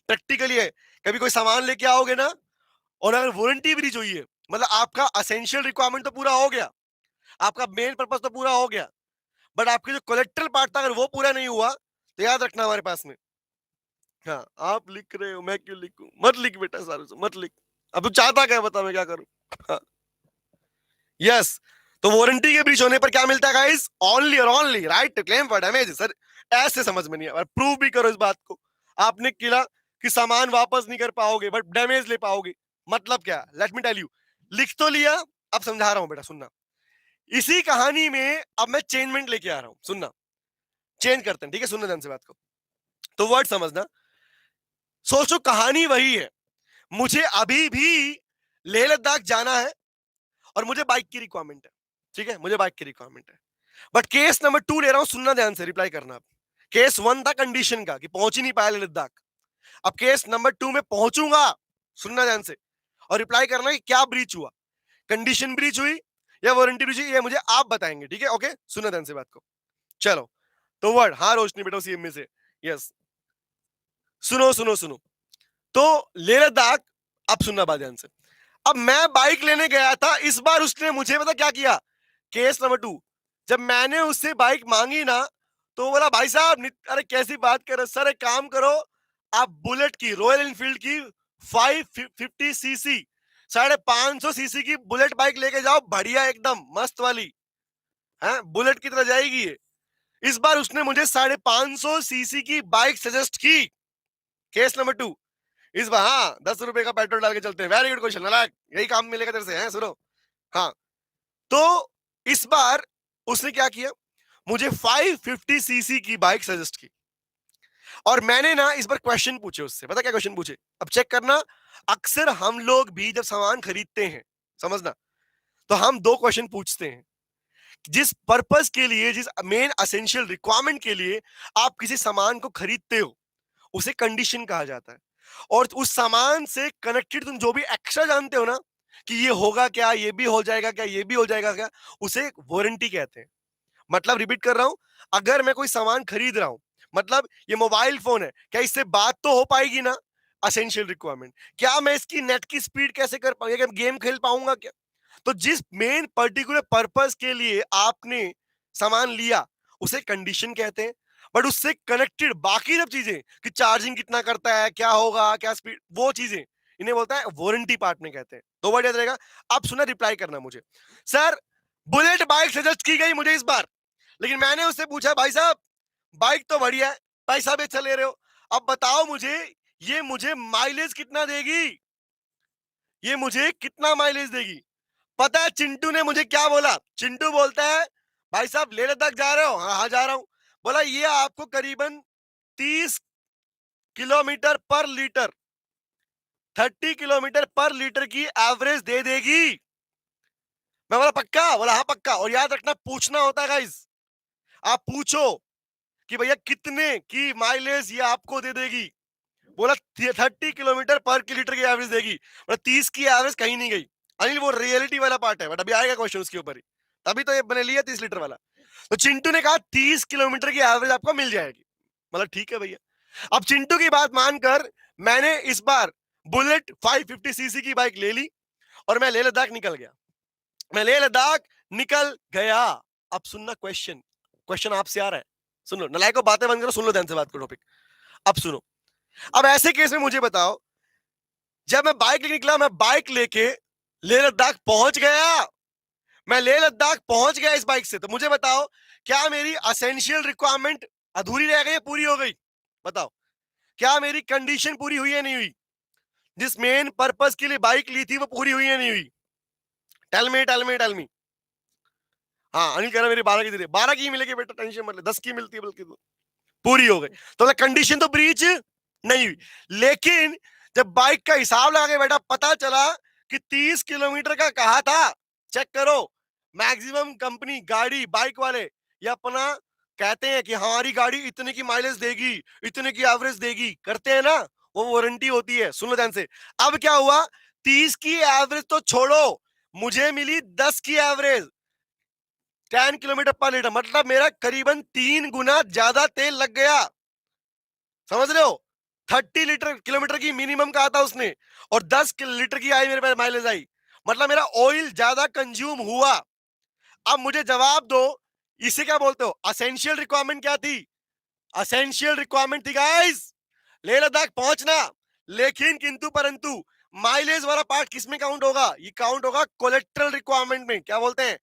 प्रैक्टिकली है। कभी कोई सामान लेके आओगे ना, और अगर वारंटी ब्रीच हुई है, मतलब आपका एसेंशियल रिक्वायरमेंट तो पूरा हो गया, आपका मेन पर्पस तो पूरा हो गया, बट आपके जो कोलेक्ट्रल पार्ट था अगर वो पूरा नहीं हुआ, तो याद रखना हमारे पास में। हाँ, आप लिख रहे हो, मैं क्यों लिखूं? मत लिख बेटा, सारे से मत लिख। अब तू चाहता क्या, बता मैं क्या करूं? हाँ, यस। तो वारंटी के ब्रीच होने पर क्या मिलता है गाइस, ओनली और only right to claim for damage. Sir ऐसे समझ में नहीं है, प्रूव भी करो इस बात को। आपने किला कि सामान वापस नहीं कर पाओगे बट डैमेज ले पाओगे, मतलब क्या? लेट मी टेल यू, लिख तो लिया, अब समझा रहा हूं बेटा, सुनना। इसी कहानी में अब मैं चेंजमेंट लेके आ रहा हूं, सुनना। चेंज करते हैं, ठीक है? सुनना ध्यान से बात को, तो वर्ड समझना। सोचो कहानी वही है, मुझे अभी भी लेह लद्दाख जाना है और मुझे बाइक की रिक्वायरमेंट है, ठीक है? मुझे बाइक की रिक्वायरमेंट है, बट केस नंबर 2 ले रहा हूं, सुनना ध्यान से, रिप्लाई करना आप। केस 1 था कंडीशन का कि पहुंच ही नहीं पाया लेह लद्दाख। अब केस नंबर 2 में पहुंचूंगा, सुनना ध्यान से, और रिप्लाई करना कि क्या ब्रीच हुआ, कंडीशन ब्रीच हुई या वारंटी ब्रीच हुई, ये मुझे आप बताएंगे, ठीक है? ओके, सुनना ध्यान से बात को। चलो, तो वर्ड, हाँ रोशनी बेटा सीएम में से, यस। सुनो सुनो सुनो, तो लेह लद्दाख, अब सुनना बात ध्यान से। अब मैं बाइक लेने गया था, इस बार उसने मुझे पता क्या किया, केस नंबर 2, जब मैंने उससे बाइक मांगी ना, तो बोला भाई साहब अरे कैसी बात कर रहे सर, एक काम करो, आप बुलेट की, रॉयल एनफील्ड की 550 सीसी, 550 सीसी की बुलेट बाइक लेके जाओ, बढ़िया एकदम मस्त वाली है, बुलेट की तरह जाएगी ये। इस बार उसने मुझे 550 सीसी की बाइक सजेस्ट की, केस नंबर 2। इस बार हाँ, 10 रुपए का पेट्रोल डाल के चलते हैं। वेरी गुड क्वेश्चन, नालायक, यही काम मिलेगा तेरे से, हैं? सुनो, हाँ, तो इस बार उसने क्या किया, मुझे 550 सीसी की बाइक सजेस्ट की, और मैंने ना इस बार क्वेश्चन पूछे उससे, पता क्या क्वेश्चन पूछे? अब चेक करना, अक्सर हम लोग भी जब सामान खरीदते हैं, समझना, तो हम दो क्वेश्चन पूछते हैं। जिस पर्पस के लिए, जिस मेन एसेंशियल रिक्वायरमेंट के लिए आप किसी सामान को खरीदते हो, उसे कंडीशन कहा जाता है। और उस सामान से कनेक्टेड तुम जो भी एक्स्ट्रा जानते हो ना, कि ये होगा क्या, ये भी हो जाएगा क्या, ये भी हो जाएगा क्या, उसे वारंटी कहते हैं। मतलब रिपीट कर रहा हूं, अगर मैं कोई सामान खरीद रहा हूं, मतलब ये मोबाइल फोन है, क्या इससे बात तो हो पाएगी ना, एसेंशियल रिक्वायरमेंट। क्या मैं इसकी नेट की स्पीड कैसे कर पाऊंगा, गेम खेल पाऊंगा क्या? तो जिस मेन पर्टिकुलर पर्पस के लिए आपने सामान लिया, उसे कंडीशन कहते हैं। बट उससे कनेक्टेड बाकी सब चीजें, कि चार्जिंग कितना करता है, क्या होगा, क्या स्पीड, वो चीजें, इन्हें बोलता है वारंटी पार्टनर कहते हैं। 2 वर्ड याद रहेगा। अब सुना, रिप्लाई करना मुझे। सर बुलेट बाइक सजेस्ट की गई मुझे इस बार, लेकिन मैंने उससे पूछा भाई साहब बाइक तो बढ़िया है, पैसा भी अच्छा ले रहे हो, अब बताओ मुझे ये मुझे माइलेज कितना देगी, ये मुझे कितना माइलेज देगी। पता है चिंटू ने मुझे क्या बोला? चिंटू बोलता है भाई साहब लेह लद्दाख जा रहे हो? हाँ हाँ जा रहा हूं। बोला ये आपको करीबन 30 किलोमीटर पर लीटर, 30 किलोमीटर पर लीटर की एवरेज दे देगी। मैं बोला पक्का? बोला हाँ पक्का। और याद रखना पूछना होता है गाइस, आप पूछो कि भैया कितने की माइलेज ये आपको दे देगी। बोला 30 किलोमीटर पर लीटर की एवरेज देगी। बोला 30 की एवरेज कहीं नहीं गई। अनिल वो रियलिटी वाला पार्ट है, बट अभी आएगा क्वेश्चन उसके ऊपर ही, तभी तो ये बने लिया 30 लीटर वाला। तो चिंटू ने कहा 30 किलोमीटर की एवरेज आपको मिल जाएगी। मतलब ठीक है भैया। अब चिंटू की बात मानकर मैंने इस बार बुलेट 550 सीसी की बाइक ले ली और मैं लेह लद्दाख निकल गया। मैं लेह लद्दाख निकल गया। अब सुनना क्वेश्चन, क्वेश्चन आपसे आ रहा है, सुन लो नलायको, बातें बंद करो, सुन लो ध्यान से बात करो टॉपिक। अब सुनो, अब ऐसे केस में मुझे बताओ, जब मैं बाइक लेके निकला, मैं बाइक लेके लेह लद्दाख पहुंच गया, मैं लेह लद्दाख पहुंच गया इस बाइक से, तो मुझे बताओ क्या मेरी असेंशियल रिक्वायरमेंट अधूरी रह गई, पूरी हो गई? बताओ क्या मेरी कंडीशन पूरी हुई है नहीं हुई? जिस मेन पर्पस के लिए बाइक ली थी वो पूरी हुई है नहीं हुई? Tell me tell me tell me. हाँ अनिल कह रहा मेरी 12 की दे, 12 की मिलेगी बेटा, टेंशन मत ले, 10 की मिलती है बल्कि तो पूरी हो गई। तो कंडीशन तो ब्रीच नहीं हुई, लेकिन जब बाइक का हिसाब लगा के बेटा पता चला कि 30 किलोमीटर का कहा था। चेक करो, मैक्सिमम कंपनी गाड़ी बाइक वाले ये अपना कहते हैं कि हमारी गाड़ी इतने की माइलेज देगी, इतने की एवरेज देगी, करते हैं ना, वो वारंटी होती है। सुन लो ध्यान से। अब क्या हुआ, 30 की एवरेज तो छोड़ो, मुझे मिली 10 की एवरेज, 10 किलोमीटर पर लीटर, मतलब मेरा करीबन 3 गुना ज्यादा तेल लग गया। समझ रहे हो? 30 लीटर किलोमीटर की मिनिमम कहा था उसने, और 10 लीटर की आई मेरे पास माइलेज आई, मतलब मेरा ऑयल ज्यादा कंज्यूम हुआ। अब मुझे जवाब दो, इसे क्या बोलते हो? असेंशियल रिक्वायरमेंट क्या थी? असेंशियल रिक्वायरमेंट थी गाइस लेह लद्दाख पहुंचना, लेकिन किंतु परंतु माइलेज वाला पार्ट किसमें काउंट होगा? ये काउंट होगा कोलेक्ट्रल रिक्वायरमेंट में। क्या बोलते हैं?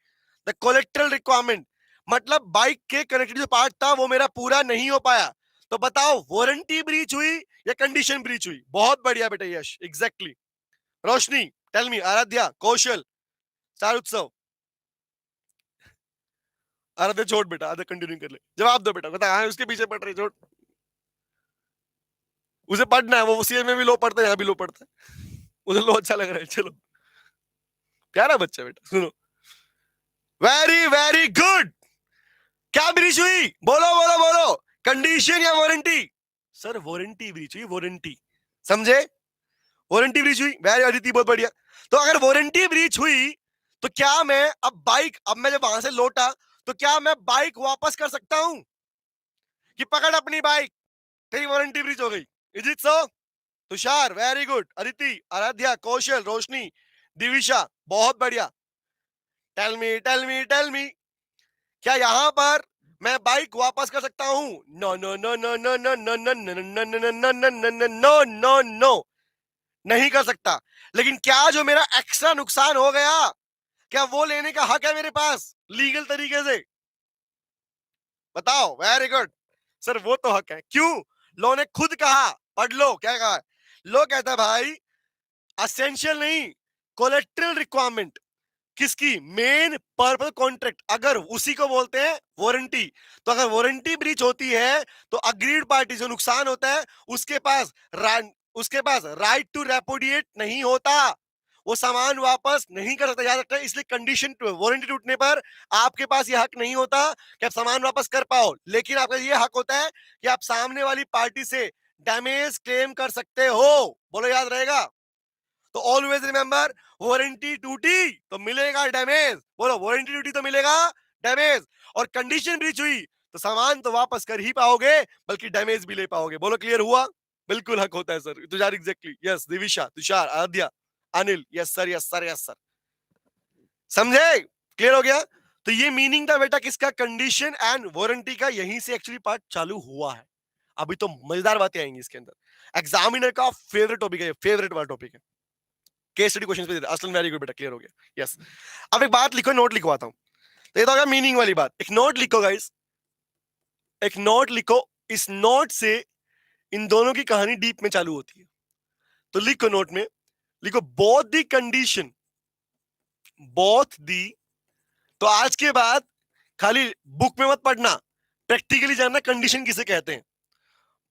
द कोलेक्ट्रल रिक्वायरमेंट, मतलब बाइक के कनेक्टेड जो पार्ट था वो मेरा पूरा नहीं हो पाया। तो बताओ वारंटी ब्रीच हुई या कंडीशन ब्रीच हुई? बहुत बढ़िया बेटा यश, एग्जैक्टली। रोशनी टेल मी, आराध्या, कौशल, चार उत्सव, आराध्या छोड़ बेटा, आधा कंटिन्यू कर ले, जवाब दो बेटा, बता। हाँ उसके पीछे पड़ रही, छोड़, उसे पढ़ना है, वो सीए में भी लो पढ़ता है, यहाँ भी लो पढ़ता है, उसे लो अच्छा लग रहा है। चलो प्यारा बच्चा बेटा, सुनो, वेरी वेरी गुड। क्या ब्रीच हुई? बोलो बोलो बोलो, कंडीशन या वारंटी? सर वारंटी ब्रीच हुई, वारंटी, समझे? वारंटी ब्रीच हुई, वेरी अदिति, बहुत बढ़िया। तो अगर वारंटी ब्रीच हुई तो क्या मैं अब बाइक, अब मैं जब वहां से लौटा तो क्या मैं बाइक वापस कर सकता हूं कि पकड़ अपनी बाइक, तेरी वारंटी ब्रीच हो गई? Is it so? Tushar very good, Aditi, Aradhya, Kaushal, Roshni, Divisha, बहुत बढ़िया। Tell me tell me tell me, क्या यहां पर मैं बाइक वापस कर सकता हूं? No no no no no no no no no no no no no no no no, नहीं कर सकता। लेकिन क्या जो मेरा एक्स्ट्रा नुकसान हो गया, क्या वो लेने का हक है मेरे पास लीगल तरीके से? बताओ। वेरी गुड सर, वो तो हक है। क्यों? लो ने खुद कहा, पढ़ लो क्या कहा। लो कहता भाई असेंशियल नहीं, कोलेट्रल रिक्वायरमेंट किसकी? मेन पर्पल कॉन्ट्रैक्ट, अगर उसी को बोलते हैं वारंटी। तो अगर वारंटी ब्रीच होती है तो अग्रीड पार्टी जो नुकसान होता है उसके पास राइट टू रेपोडिएट नहीं होता, वो सामान वापस नहीं कर सकता। याद रखना, इसलिए कंडीशन वारंटी टूटने पर आपके पास ये हक नहीं होता कि आप सामान वापस कर पाओ, लेकिन आपका ये हक होता है कि आप सामने वाली पार्टी से डैमेज क्लेम कर सकते हो। बोलो याद रहेगा? तो ऑलवेज रिमेंबर, वारंटी टूटी तो मिलेगा डैमेज। बोलो वारंटी टूटी तो मिलेगा डैमेज, और कंडीशन ब्रीच हुई तो सामान तो वापस कर ही पाओगे बल्कि डैमेज भी ले पाओगे। बोलो क्लियर हुआ? बिल्कुल हक होता है sir, Tushar exactly, yes, Divisha, Tushar, Aadya, Anil, yes sir, yes sir, yes sir, समझे? क्लियर हो गया? तो ये मीनिंग था बेटा किसका? कंडीशन एंड वारंटी का। यहीं से एक्चुअली पार्ट चालू हुआ है। अभी तो मजेदार बातें आएंगी इसके अंदर। एग्जामिनर का फेवरेट टॉपिक है, फेवरेट वाला टॉपिक है। केस स्टडी क्वेश्चंस पे देते हैं। असलन वेरी गुड बेटा, क्लियर हो गया। यस, अब एक बात लिखो, नोट लिखवाता हूं। तो ये तो हो गया मीनिंग वाली बात। एक नोट लिखो गाइस, एक नोट लिखो। इस नोट से इन दोनों की कहानी डीप में चालू होती है। तो लिखो नोट में, लिखो both the condition, both the. तो आज के बाद खाली बुक में मत पढ़ना, प्रैक्टिकली जानना कंडीशन किसे कहते हैं।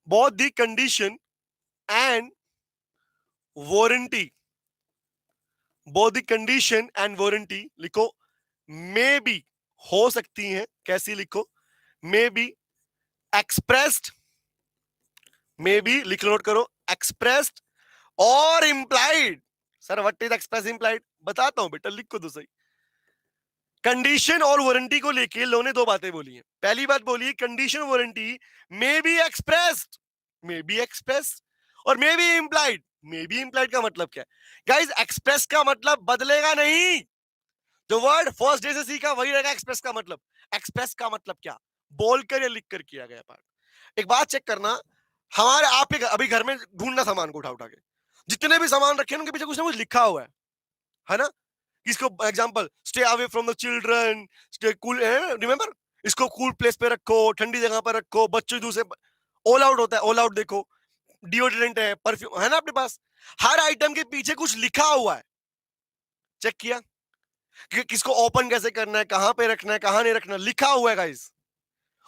Both the condition and warranty, both the condition and warranty लिखो। मे बी, हो सकती हैं, कैसी लिखो, मे बी एक्सप्रेस्ड, मे बी लिख लो, नोट करो, एक्सप्रेस्ड और implied. Sir what is express implied, बताता हूं बेटा, लिखो तो सही। कंडीशन और वारंटी को लेके लो ने दो बातें बोली हैं। पहली बात बोली condition warranty may be expressed, may be expressed, और may be implied. May be implied का मतलब क्या है गाइस? एक्सप्रेस का मतलब बदलेगा नहीं, जो वर्ड फर्स्ट डे से सीखा वही रहेगा एक्सप्रेस का मतलब। एक्सप्रेस का मतलब क्या? बोलकर या लिखकर किया गया पार्ट। एक बात चेक करना, हमारे आप अभी घर में ढूंढना सामान को उठा उठा के, जितने भी सामान रखे हैं उनके पीछे कुछ ना कुछ लिखा हुआ है ना? इसको example, stay away from the children, stay cool, remember, इसको कूल प्लेस पे रखो, ठंडी जगह पर रखो, बच्चों दूसरे, ऑल आउट होता है, ऑल आउट देखो, डिओड्रेंट है, परफ्यूम है ना अपने पास। हर आइटम के पीछे कुछ लिखा हुआ है, चेक किया कि किसको ओपन कैसे करना है, कहां पे रखना है, कहां नहीं रखना, लिखा हुआ है गाइस।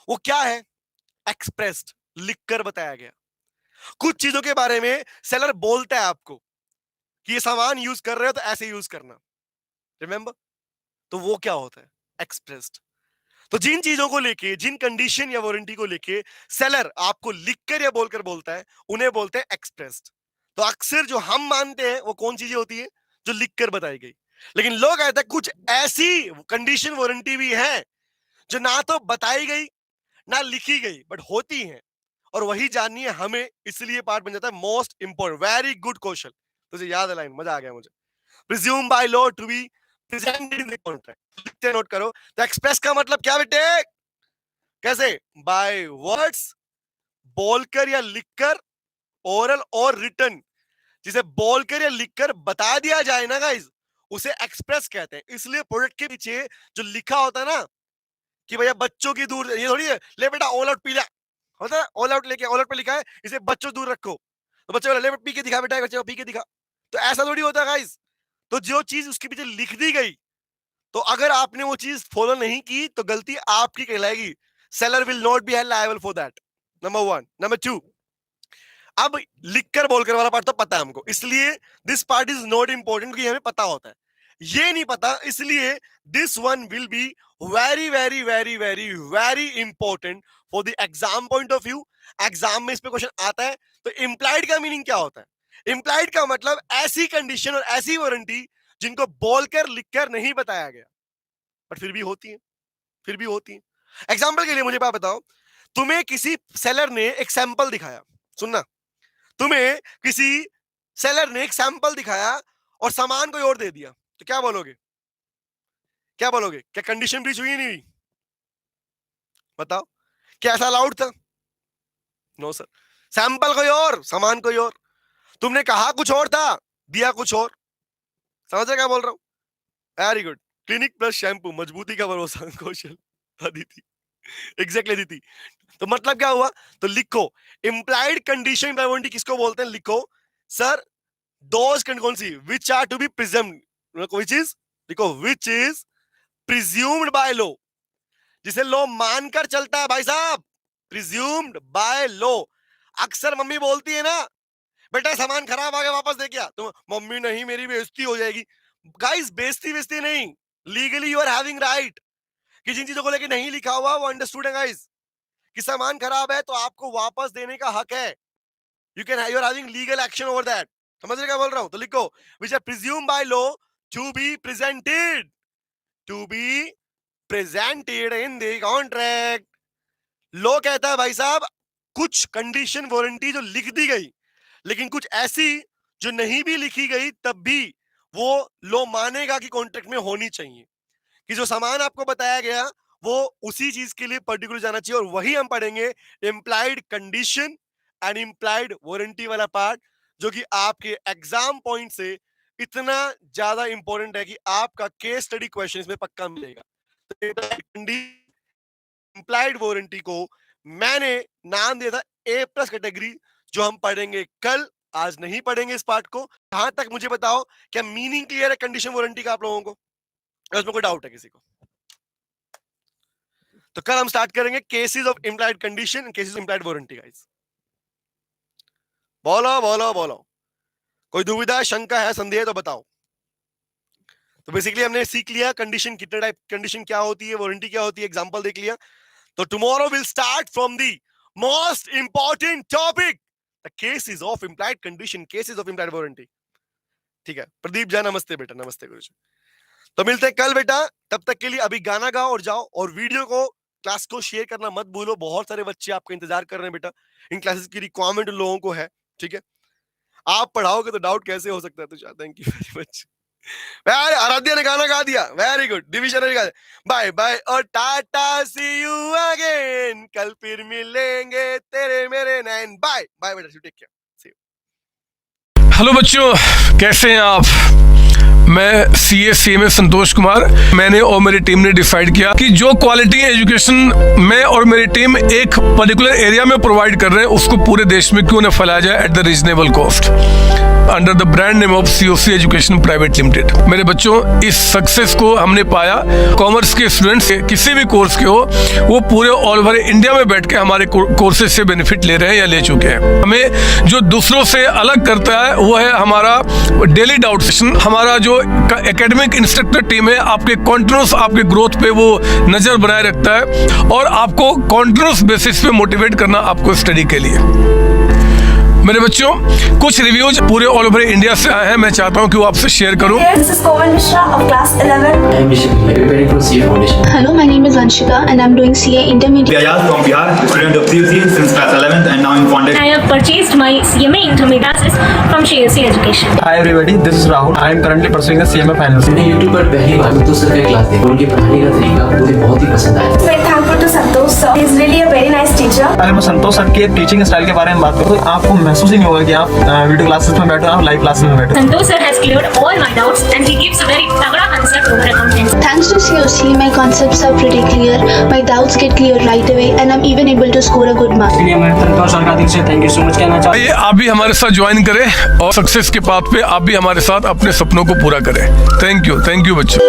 वो क्या है? एक्सप्रेस्ड, लिखकर बताया गया। कुछ चीजों के बारे में सेलर बोलता है आपको कि ये सामान यूज कर रहे हो तो ऐसे यूज करना, रिमेंबर? तो वो क्या होता है? एक्सप्रेस्ड। तो जिन चीजों को लेके, जिन कंडीशन या वारंटी को लेके सेलर आपको लिखकर या बोलकर बोलता है, उन्हें बोलते हैं एक्सप्रेस्ड। तो अक्सर जो हम मानते हैं वो कौन चीजें होती है? जो लिखकर बताई गई। लेकिन लोग कहते हैं कुछ ऐसी कंडीशन वारंटी भी है जो ना तो बताई गई ना लिखी गई, बट होती है, और वही जाननी है हमें। इसलिए पार्ट बन जाता है most important. Very good question, तुझे याद है लाइन, मजा आ गया मुझे। Presume by law to be present in the contract, लिखते नोट करो। तो एक्सप्रेस का मतलब क्या बेटे? कैसे? बाय वर्ड्स, बोलकर या लिखकर, ओरल और रिटन। जिसे बोलकर या लिखकर बता दिया जाए ना गाइस, उसे एक्सप्रेस कहते हैं। इसलिए प्रोडक्ट के पीछे जो लिखा होता है ना कि भैया बच्चों की दूर, ये थोड़ी है ले बेटा ऑल आउट पी ले, होता है ऑल आउट लेके, ऑल आउट पे लिखा है इसे बच्चों दूर रखो, तो बच्चे बोला ले पी के दिखा बेटा, बच्चे को पी के दिखा। तो ऐसा थोड़ी होता गाइस। तो जो चीज उसके पीछे लिख दी गई, तो अगर आपने वो चीज फॉलो नहीं की तो गलती आपकी कहलाएगी। Seller will not be held liable for that, number one. Number two, अब लिखकर बोलकर वाला पार्ट तो पता है हमको, इसलिए this part is not important, क्योंकि हमें पता होता है। ये नहीं पता, इसलिए this one will be very very very very very important for the exam point of view. Exam में इस पे क्वेश्चन आता है। तो इंप्लाइड का मीनिंग क्या होता है? इंप्लाइड का मतलब ऐसी कंडीशन और ऐसी वारंटी जिनको बोलकर लिखकर नहीं बताया गया, बट फिर भी होती है, फिर भी होती है। एग्जाम्पल के लिए मुझे बात बताओ, तुम्हें किसी सेलर ने एक सैंपल दिखाया, सुनना, तुम्हें किसी सेलर ने एक सैंपल दिखाया और सामान कोई और दे दिया, तो क्या बोलोगे? क्या बोलोगे? क्या कंडीशन ब्रीच हुई नहीं हुई? बताओ, क्या ऐसा अलाउड था? No sir. सैंपल कोई और, सामान कोई और, तुमने कहा कुछ और था, दिया कुछ और। समझ रहे क्या बोल रहा हूं? Very good. Clinic plus shampoo, मजबूती का भरोसा, कौशल, अदिति, एग्जैक्टली अदिति। तो मतलब क्या हुआ? तो लिखो, इंप्लाइड कंडीशन वारंटी किसको बोलते हैं? लिखो सर, दोज कौन सी, which are to be presumed, which is, देखो which is presumed by law, जिसे लॉ मानकर चलता है भाई साहब, प्रिज्यूम्ड बाय लॉ। अक्सर मम्मी बोलती है ना, बेटा सामान खराब आ गया वापस दे क्या, तो मम्मी नहीं मेरी बेइज्जती हो जाएगी। गाइस बेइज्जती बेइज्जती नहीं, legally you are having right, कि जिन चीजों को लेके नहीं लिखा हुआ वो अंडरस्टूड है गाइस, कि सामान खराब है तो आपको वापस देने का हक है। You are having legal action over that. समझ रहे क्या बोल रहा हूं? तो लिखो, which are presume by law to be presented, to be presented in the contract. Law कहता है भाई साहब, कुछ कंडीशन वारंटी जो लिख दी गई, लेकिन कुछ ऐसी जो नहीं भी लिखी गई तब भी वो लॉ मानेगा कि कॉन्ट्रैक्ट में होनी चाहिए, कि जो सामान आपको बताया गया वो उसी चीज के लिए पर्टिकुलर जाना चाहिए, और वही हम पढ़ेंगे implied condition and implied warranty वाला पार्ट, जो कि आपके एग्जाम पॉइंट से इतना ज्यादा इंपॉर्टेंट है कि आपका केस स्टडी क्वेश्चंस में पक्का मिलेगा। तो इम्प्लाइड वारंटी को मैंने नाम दिया था A+ कैटेगरी, जो हम पढ़ेंगे कल, आज नहीं पढ़ेंगे इस पार्ट को। कहां तक मुझे बताओ, क्या मीनिंग क्लियर है कंडीशन वारंटी का आप लोगों को? उसमें कोई डाउट है किसी को? तो कल हम स्टार्ट करेंगे cases of implied condition, cases of implied warranty. Guys बोलो बोलो बोलो, कोई दुविधा, शंका है, संदेह है तो बताओ। तो बेसिकली हमने सीख लिया कंडीशन कितने टाइप, कंडीशन क्या होती है, वारंटी क्या होती है, एग्जांपल देख लिया। तो tomorrow will start from the most important topic, the cases of implied condition, cases of implied warranty. ठीक है प्रदीप जी, नमस्ते बेटा, नमस्ते गुरुजी। तो मिलते हैं कल बेटा, तब तक के लिए अभी गाना गाओ और जाओ, और वीडियो को, क्लास को शेयर करना मत भूलो। बहुत सारे बच्चे आपका इंतजार कर रहे हैं बेटा, इन क्लासेस की रिक्वायरमेंट लोगों को है। ठीक है, आप पढ़ाओगे तो डाउट कैसे हो सकता है? तो thank you very much. Aradhya ने गाना गा दिया, वेरी गुड। डिविजन ने गा दिया, बाय बाय और टाटा, सी यू अगेन, कल फिर मिलेंगे तेरे मेरे नैन, बाय बाय बेटा, take care, see you. Hello बच्चों, कैसे हैं आप? मैं CA संतोष कुमार। मैंने और मेरी टीम ने डिसाइड किया कि जो क्वालिटी एजुकेशन मैं और मेरी टीम एक पर्टिकुलर एरिया में प्रोवाइड कर रहे हैं, उसको पूरे देश में क्यों न फैलाया जाए at the reasonable cost, under the brand name of COC education private limited. मेरे बच्चों, इस सक्सेस को हमने पाया, कॉमर्स के स्टूडेंट्स किसी भी कोर्स के हो, वो पूरे ऑल ओवर इंडिया में बैठ के हमारे कोर्सेज से बेनिफिट ले रहे हैं या ले चुके हैं। हमें जो दूसरों से अलग करता है वो है हमारा डेली डाउट सेशन। हमारा जो एकेडमिक इंस्ट्रक्टर टीम है, आपके कॉन्टिन्यूस आपके ग्रोथ पे वो नजर बनाए रखता है और आपको कॉन्टिन्यूस बेसिस पे मोटिवेट करना आपको स्टडी के लिए। मेरे बच्चों, कुछ रिव्यूज पूरे ऑल ओवर इंडिया से आए हैं, मैं चाहता हूं कि वो आपसे शेयर करूं। This is Komal Mishra of class 11. I am Vishal, preparing for CA Foundation. Hello, my name is Anshika and I'm doing CA Intermediate. Ayaz from Bihar, student of CUC since class 11th and now in Foundation. I have purchased my CMA intermediate classes from COC Education. Hi everybody, this is Rahul. I am currently pursuing the CMA finals. मैंने YouTube पर पहली बार संतोष sir का class देखा, उनके पढ़ाने का तरीका मुझे बहुत ही पसंद आया। Very thankful to Santosh sir. He is really a very nice teacher. अगर मैं संतोष सर के टीचिंग स्टाइल के बारे में बात करूँ तो आपको महसूस ही नहीं होगा कि आप वीडियो क्लासेस में बैठो, आप लाइव क्लासेस में बैठो। Santosh sir has cleared all my doubts and he gives a very तगड़ा concept over accounting. Thanks to COC, my concepts are pretty clear, my doubts get clear right away and I'm even able to score a good mark. इसलिए मैं संतोष sir का दिल से thank you so much कहना चाहता हूँ। आइए आप भी हमारे साथ ज्वाइन करें और सक्सेस के पाथ पे आप भी हमारे साथ अपने सपनों को पूरा करें। थैंक यू बच्चों।